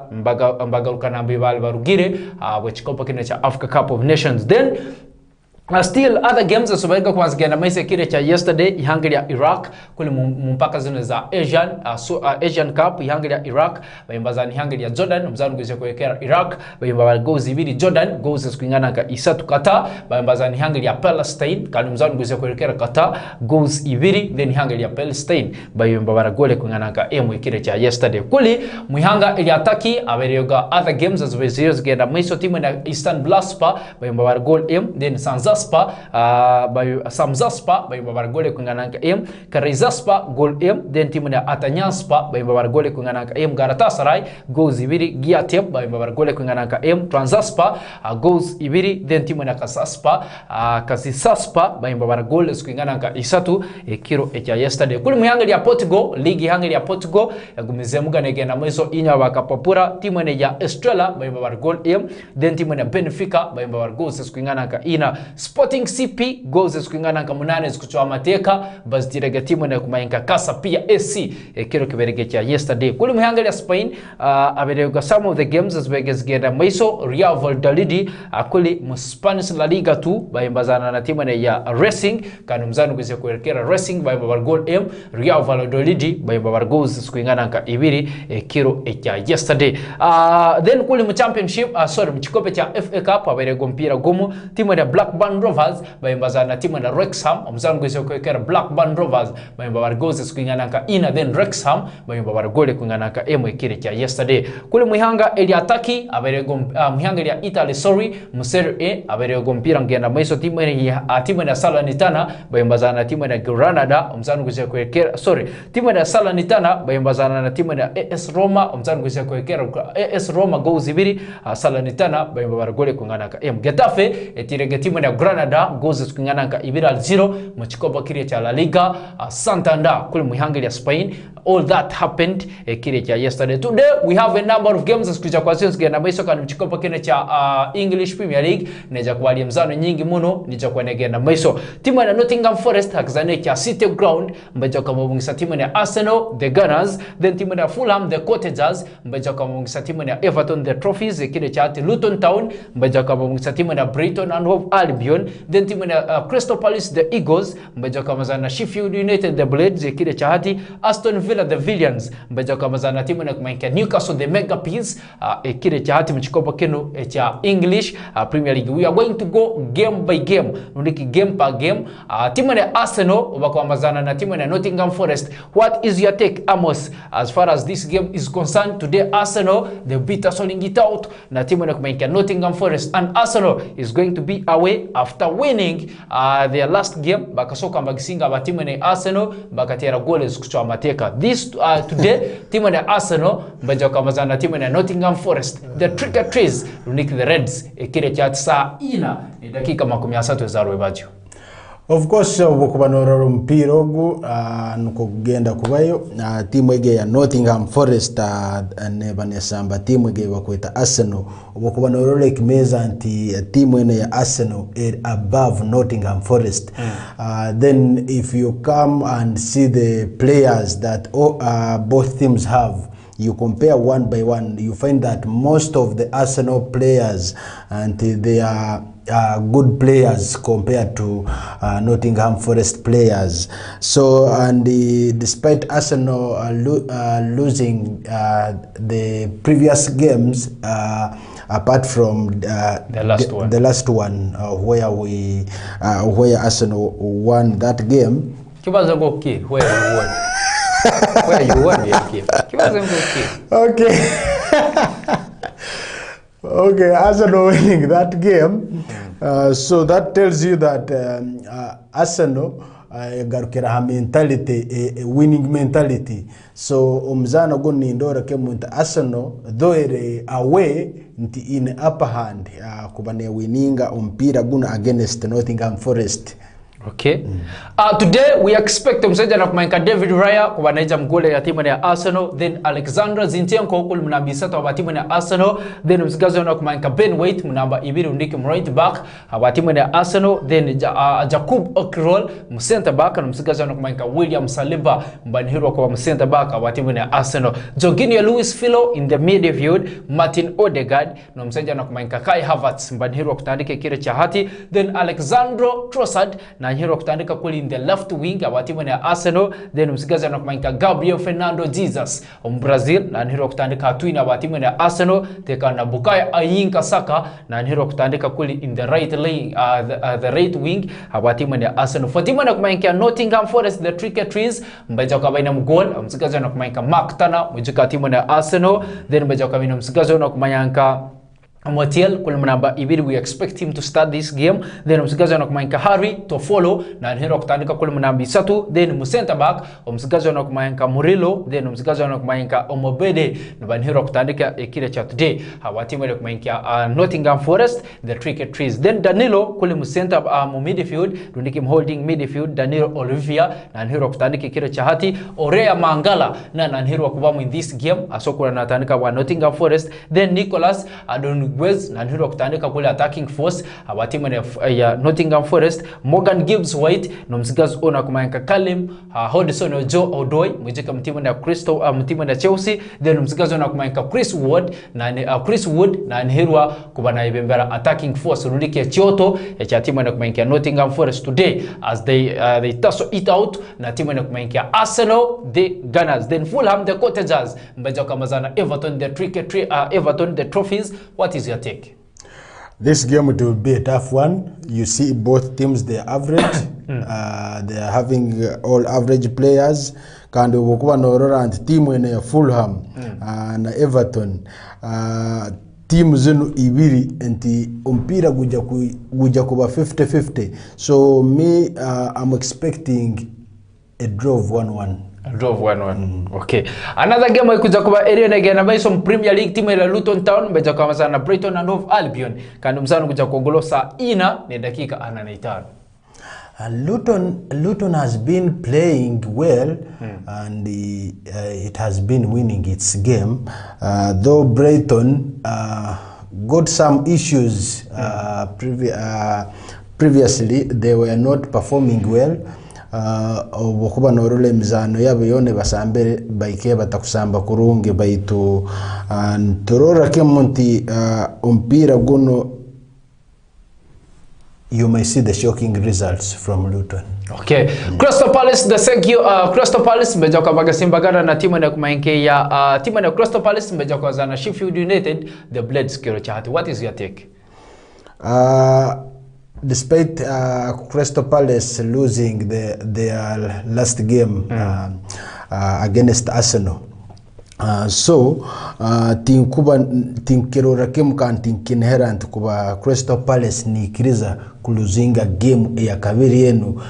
mbaga ukanambi bali barugire wa chikopa kene cha Africa Cup of Nations. Then still other games asobereka kwanza genda maise kile cha yesterday ihanga ya Iraq kule mpaka zone za Asian Cup ihanga ya Iraq bayambazani ihanga ya Jordan mzano gweze kwekera Iraq bayamba goals ibiri Jordan goals kwingana ka isatu kata bayambazani ihanga ya Palestine kandi mzano gweze kwekera kata goals ibiri, then ihanga ya Palestine bayamba gole kwingana ka kile cha yesterday kuli muhanga ili ataki aberega other games azobezio genda maiso timu na Eastern Blaspa bayamba goal then Samzaspa Samzaspa bayamba gole kwingana ka Karizaspa goal then timu na Atanyanspa bayamba gole kwingana ka Galatasaray goals ibiri, Giatep bayamba gole kwingana ka Transaspa goals ibiri, then timu na Kasaspa Kasisaspa bayamba gole kwingana ka isatu kiro echa yesterday kuli muhanga ya Portugal ligi hanga ya Portugal yagumizemuga negenda mweso inya bakapapura timu ya Estrela bayamba goal then timu na Benfica bayamba goals kwingana ka ina Sporting CP goals kwingana ka 8 zikuchwa mateka bazitirega timu na kumayinka Kasa pia AC kiro kiberege cha yesterday kuli muhanga ya Spain aberega some of the games as Vegas genda mweso Real Valladolid kuli mu Spanish La Liga 2 bayambazana na timu ya Racing kandi mzano kwese kuelekera Racing bayamba goal Real Valladolid bayamba goals kwingana ka ibiri kiro echa yesterday. Then kuli mu championship mu chikope cha FA Cup aberega mpira gomu timu ya Blackburn Rovers bayambazana na timu ya Wrexham mzano kwese kuelekera Blackburn Rovers bayamba goals kwingana ka ina, then Wrexham bayamba goal kwingana ka kire cha yesterday kuli muhanga eli ataki aberega muhanga ya Italy mu Serie A aberega mpira ngenda maiso timu ya Salernitana bayambazana na timu ya Granada mzano kwese kuelekera timu ya Salernitana bayambazana na timu ya AS Roma mzano kwese kuelekera AS Roma goals ibiri Salernitana bayamba gole kwingana ka Getafe etirege timu ya Granada goals kungana nka 2-0 mu kikopo kire cha La Liga. Santander kule mu ihanga ya Spain. All that happened kire cha yesterday. Today we have a number of games zikuja kwa sisi genda maiso kana mchikopo kine cha English Premier League neja kwa mzano nyingi muno nija kwa negenda maiso. Timu ya Nottingham Forest hakizane cha City Ground mbeja kwa mabungisa timu ya Arsenal the Gunners, then timu ya Fulham the Cottagers mbeja kwa mabungisa timu ya Everton the Trophies kile cha Luton Town mbeja kwa mabungisa timu ya Brighton and Hove Albion, then timu ya Crystal Palace the Eagles mbeja kwa mazana Sheffield United the Blades kile cha Aston Villa the Villains mbeja kwa mazana timu ya Newcastle the Magpies kile cha mchikopo kinu cha English Premier League. We are going to go game by game, nundiki game per game. Timu ya Arsenal wako mazana na timu ya Nottingham Forest. What is your take, Amos, as far as this game is concerned? Today Arsenal they beat us on it out na timu ya Nottingham Forest, and Arsenal is going to be away after winning their last game bakasoka mbagisinga ba timu ya Arsenal bakatera goals kuchwa mateka. This today timu ya Arsenal mbeja kwa mazana timu ya Nottingham Forest the Tricker Trees runiki the Reds kile cha saa ina dakika 30 za rwebajo. Of course bokubanoro mpira ogu nuko kugenda kubayo timu ege ya Nottingham Forest ne banesamba timu ege bakweta Arsenal bokubanoro like meza anti timu ene ya Arsenal above Nottingham Forest. Then if you come and see the players that both teams have, you compare one by one, you find that most of the Arsenal players and they are good players compared to Nottingham Forest players. So and despite Arsenal losing the previous games, apart from the last one where Arsenal won that game. Where you won the game? Okay. Okay, Arsenal winning that game. So that tells you that Arsenal garukira mentality, a winning mentality. So umzana goni ndora kemunta Arsenal though away in upper hand kubane winninga umpira guna against Nottingham Forest. Okay. Today we expect mseja na kumainka David Raya kubanaija mgole ya timu ya Arsenal, then Alexandra Zinchenko ukuli mnambisata wa timu ya Arsenal, then msigazo na kumainka Ben White mnamba ibiri undiki right back wa timu ya Arsenal, then Jacob Okrol center back na msigazo na kumainka William Saliba mbanihiro kwa center back wa timu ya Arsenal, Jorginho Luis Filho in the midfield, Martin Odegaard na mseja na kumainka Kai Havertz mbanihiro kutandike kile cha hati, then Alexandro Trossard na hero kutandika kuli in the left wing wa timu ya Arsenal, then msigaza na kumainka Gabriel Fernando Jesus Brazil na hero kutandika twina wa timu ya Arsenal teka na Bukayo Saka na hero kutandika kuli in the right lane the right wing wa timu ya Arsenal. For timu na kumainka Nottingham Forest the Tricker Trees mbeja kwa baina mgol msigaza na kumainka Mark Tana mjika timu ya Arsenal, then mbeja kwa baina msigaza na kumainka Motiel kule mnamba ibiri we expect him to start this game, then msigazo na kumainka Harry to follow na hero kutandika kule mnamba Isatu, then center back msigazo na kumainka Murillo, then msigazo na kumainka Omobede na hero kutandika kile cha today hawa timu ile kumainka Nottingham Forest the Tricker Trees, then Danilo kule mcenter midfield rundiki holding midfield Danilo Olivia na hero kutandika kile cha hati Orea Mangala na hero kubamu in this game asokula na tandika wa Nottingham Forest, then Nicholas Gwez na hero kutandika kule attacking force wa timu ya Nottingham Forest, Morgan Gibbs White na msigazo ona kumainka Callum Hudson Joe Odoi mwijika mtimu na Chelsea, then msigazo ona kumainka Chris Wood na hero kubana ibembera attacking force rundiki Chioto ya timu na kumainka Nottingham Forest today as they tussle it out na timu na kumainka Arsenal the Gunners, then Fulham the Cottagers mbeja kama zana Everton the Everton the Trophies. What is your take? This game will be a tough one. You see both teams, they're average. They are having all average players. Kandi wokuwa norora and team in Fulham and Everton. Team zenu ibiri enti umpira guja kuba 50-50. So me, I'm expecting a draw of 1-1. Draw 1-1. Okay. Another game ikuja kuba area again na Bison Premier League team ya Luton Town mbeja kwa mazana Brighton and Hove Albion. Kandi mzano kuja kuongolosa ina ni dakika 45. Luton has been playing well and it has been winning its game. Though Brighton got some issues previously, they were not performing well. Obukuba norule mizano yabo yone basambere baike batakusamba kurunge baitu turora kemonti umpira guno. You may see the shocking results from Luton. Okay. Crystal Palace Crystal Palace mbeja kwa bagasimbagana na timu na kumainke ya timu na Crystal Palace mbeja kwa zana Sheffield United the Blades kiro chahati. What is your take? Despite Crystal Palace losing their last game against Arsenal, tinkirora kim kan tinkinherant kuba Crystal Palace ni kiriza kuluzinga game ya kabiri yenu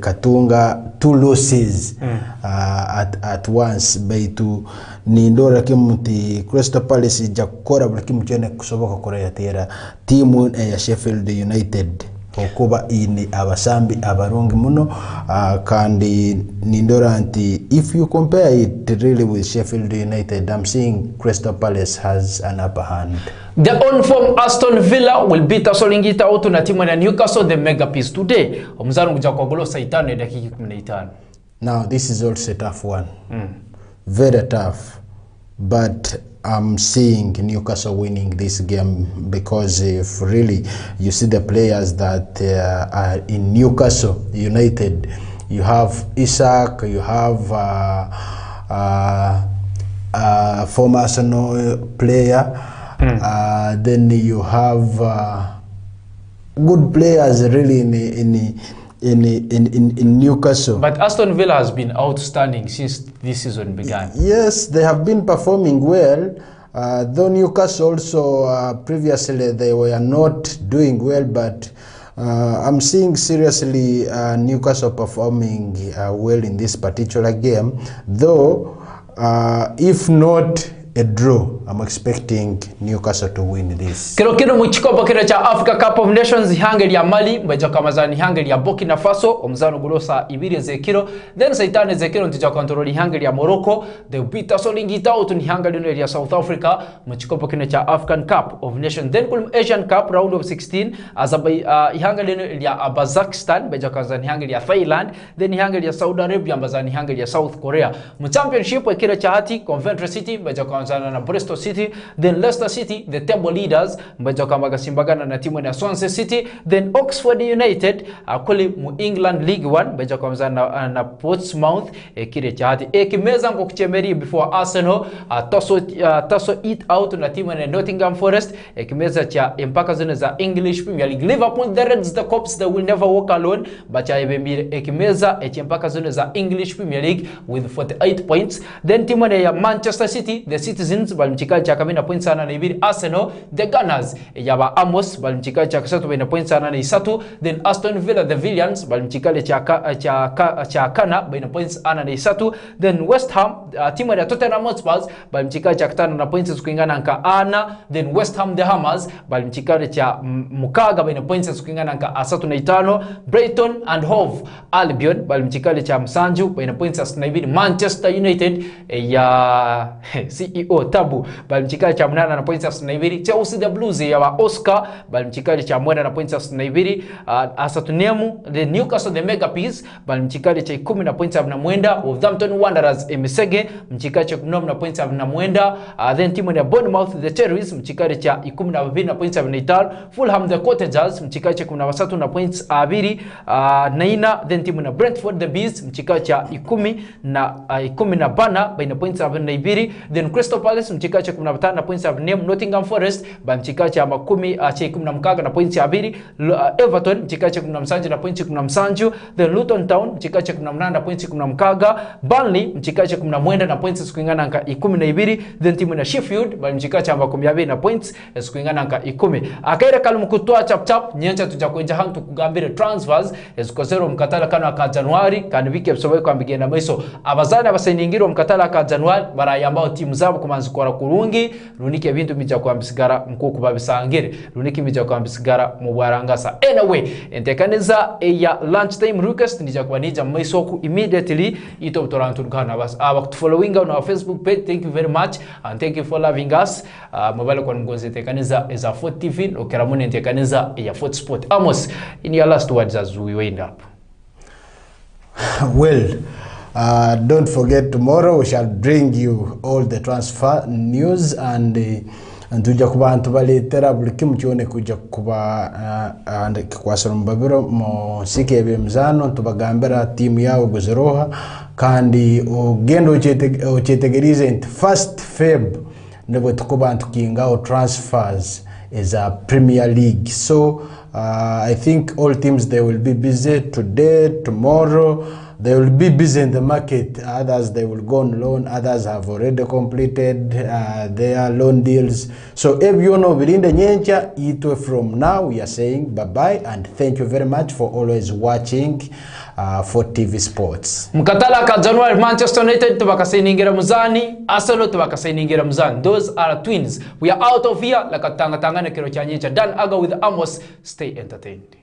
katunga 2 losses at once baitu ni ndora kim ti Crystal Palace jakora bulkimu chene kusoboka korea tera timu ya Sheffield United okuba ini abasambi abarungi muno kandi nindoranti if you compare it really with Sheffield United, I'm seeing Crystal Palace has an upper hand. The on-form Aston Villa will beat Asolingita out na timu ya Newcastle the mega piece today. Omuzano kuja kwa golo saitano ya dakika 15. Now this is also a tough one. Very tough. But I'm seeing Newcastle winning this game because if really you see the players that are in Newcastle United, you have Isak, you have former Arsenal player, then you have good players really in Newcastle. But Aston Villa has been outstanding since this season began. Yes, they have been performing well. Though Newcastle also previously they were not doing well, but I'm seeing seriously Newcastle performing well in this particular game. Though if not a draw, I'm expecting Newcastle to win this. Kino muchikopo kino cha Africa Cup of Nations ihangeli ya Mali mbeja kamazani ihangeli ya Burkina Faso omuzano gulosa ibiri zekiro then saitane zekiro ntija kontroli ihangeli ya Morocco the beat Asolingita out ni ihangeli ya South Africa muchikopo kino cha African Cup of Nations then kulum Asian Cup round of 16 ihangeli ya Kazakhstan mbeja kamazani ihangeli ya Thailand then ihangeli ya Saudi Arabia mbazani ihangeli ya South Korea mu championship kile cha hati Coventry City mbeja kamazana na Bristol City, then Leicester City, the table leaders, mbeja kama simbagana na timu ya Swansea City, then Oxford United, kule mu England League 1, mbeja kama na Portsmouth, kile cha hati. Kimeza ngo kuchemeri before Arsenal, taso eat out na timu ya Nottingham Forest, kimeza cha mpaka zone za English Premier League. Liverpool, the Reds, the Cops, they will never walk alone, bacha ibembire kimeza mpaka zone za English Premier League with 48 points. Then timu ya Manchester City, the Citizens balimchika cha 12 points sana na ibiri. Arsenal the Gunners yaba AMOS balimchika cha 7 points sana na isatu. Then Aston Villa the Villains balimchika cha kana 7 points ana na isatu. Then West Ham timu ya Tottenham Hotspur balimchika cha 5 points kulingana nka ana. Then West Ham the Hammers balimchika cha mukaga 7 points kulingana nka asatu na itano. Brighton and Hove Albion balimchika cha msanju 7 points na ibiri. Manchester United ya CEO Tabu balimchikali cha 8 na points na ibiri. Chelsea the Blues ya wa Oscar balimchikali cha 1 na points na ibiri. Asatunemu the Newcastle the Mega Piece balimchikali cha 10 na points na mwenda. Wolverhampton Wanderers Emisege mchikali cha 10 na points na mwenda. Then timu ya Bournemouth the Cherries mchikali cha 12 na points na itano. Fulham the Cottagers mchikali cha 13 na points abiri naina. Then timu ya Brentford the Bees mchikali cha 10 na bana baina points na ibiri. Then Crystal Palace mchika cha 15 na points 4. Nottingham Forest ba mchika cha 16 na points 2. Everton mchika cha 17 na points 17. Then Luton Town mchika cha 18 na points 16. Burnley mchika cha 19 na points sikuingana nka 12. Then timu na Sheffield ba mchika cha 20 na points sikuingana nka 10. Akaira kalmu kutoa chap nyencha tujakuja hang tukugambire transfers ezikozero mkatala kana ka January kandi bike bisoboye kwambigenda maiso abazana baseningiro mkatala ka January barayamba timu zabo kumanza kora kurungi runike bintu bija kwambisigara nkuko babisangire runike bija kwambisigara mu bwarangasa. Anyway entekaniza ya lunch time request ndija kwanija maiso ku immediately ito torantunkana bas to following on our Facebook page. Thank you very much and thank you for loving us. Mobile kwa ngonze tekaniza is a 4 TV okeramune tekaniza ya 4 Sport. Amos, in your last words as we wind up. Well, don't forget tomorrow we shall bring you all the transfer news and tuja kuba antubaletera buli kimu cyone kuja kuba kwasara mbabiro mo sikebe mzano tubagambera timu yawo guzeroha kandi ugendo uchetegerize first Feb nebo tukuba antukinga transfers is a Premier League. So I think all teams, they will be busy today, tomorrow. They will be busy in the market. Others, they will go on loan. Others have already completed their loan deals. So if you know within the nyencha, from now we are saying bye-bye and thank you very much for always watching for TV Sports. Mkatala ka January Manchester United tubakasainingira muzani, Arsenal tubakasainingira muzani. Those are twins. We are out of here like a tanga kero cha nyencha. Dan Aga with Amos. Stay entertained.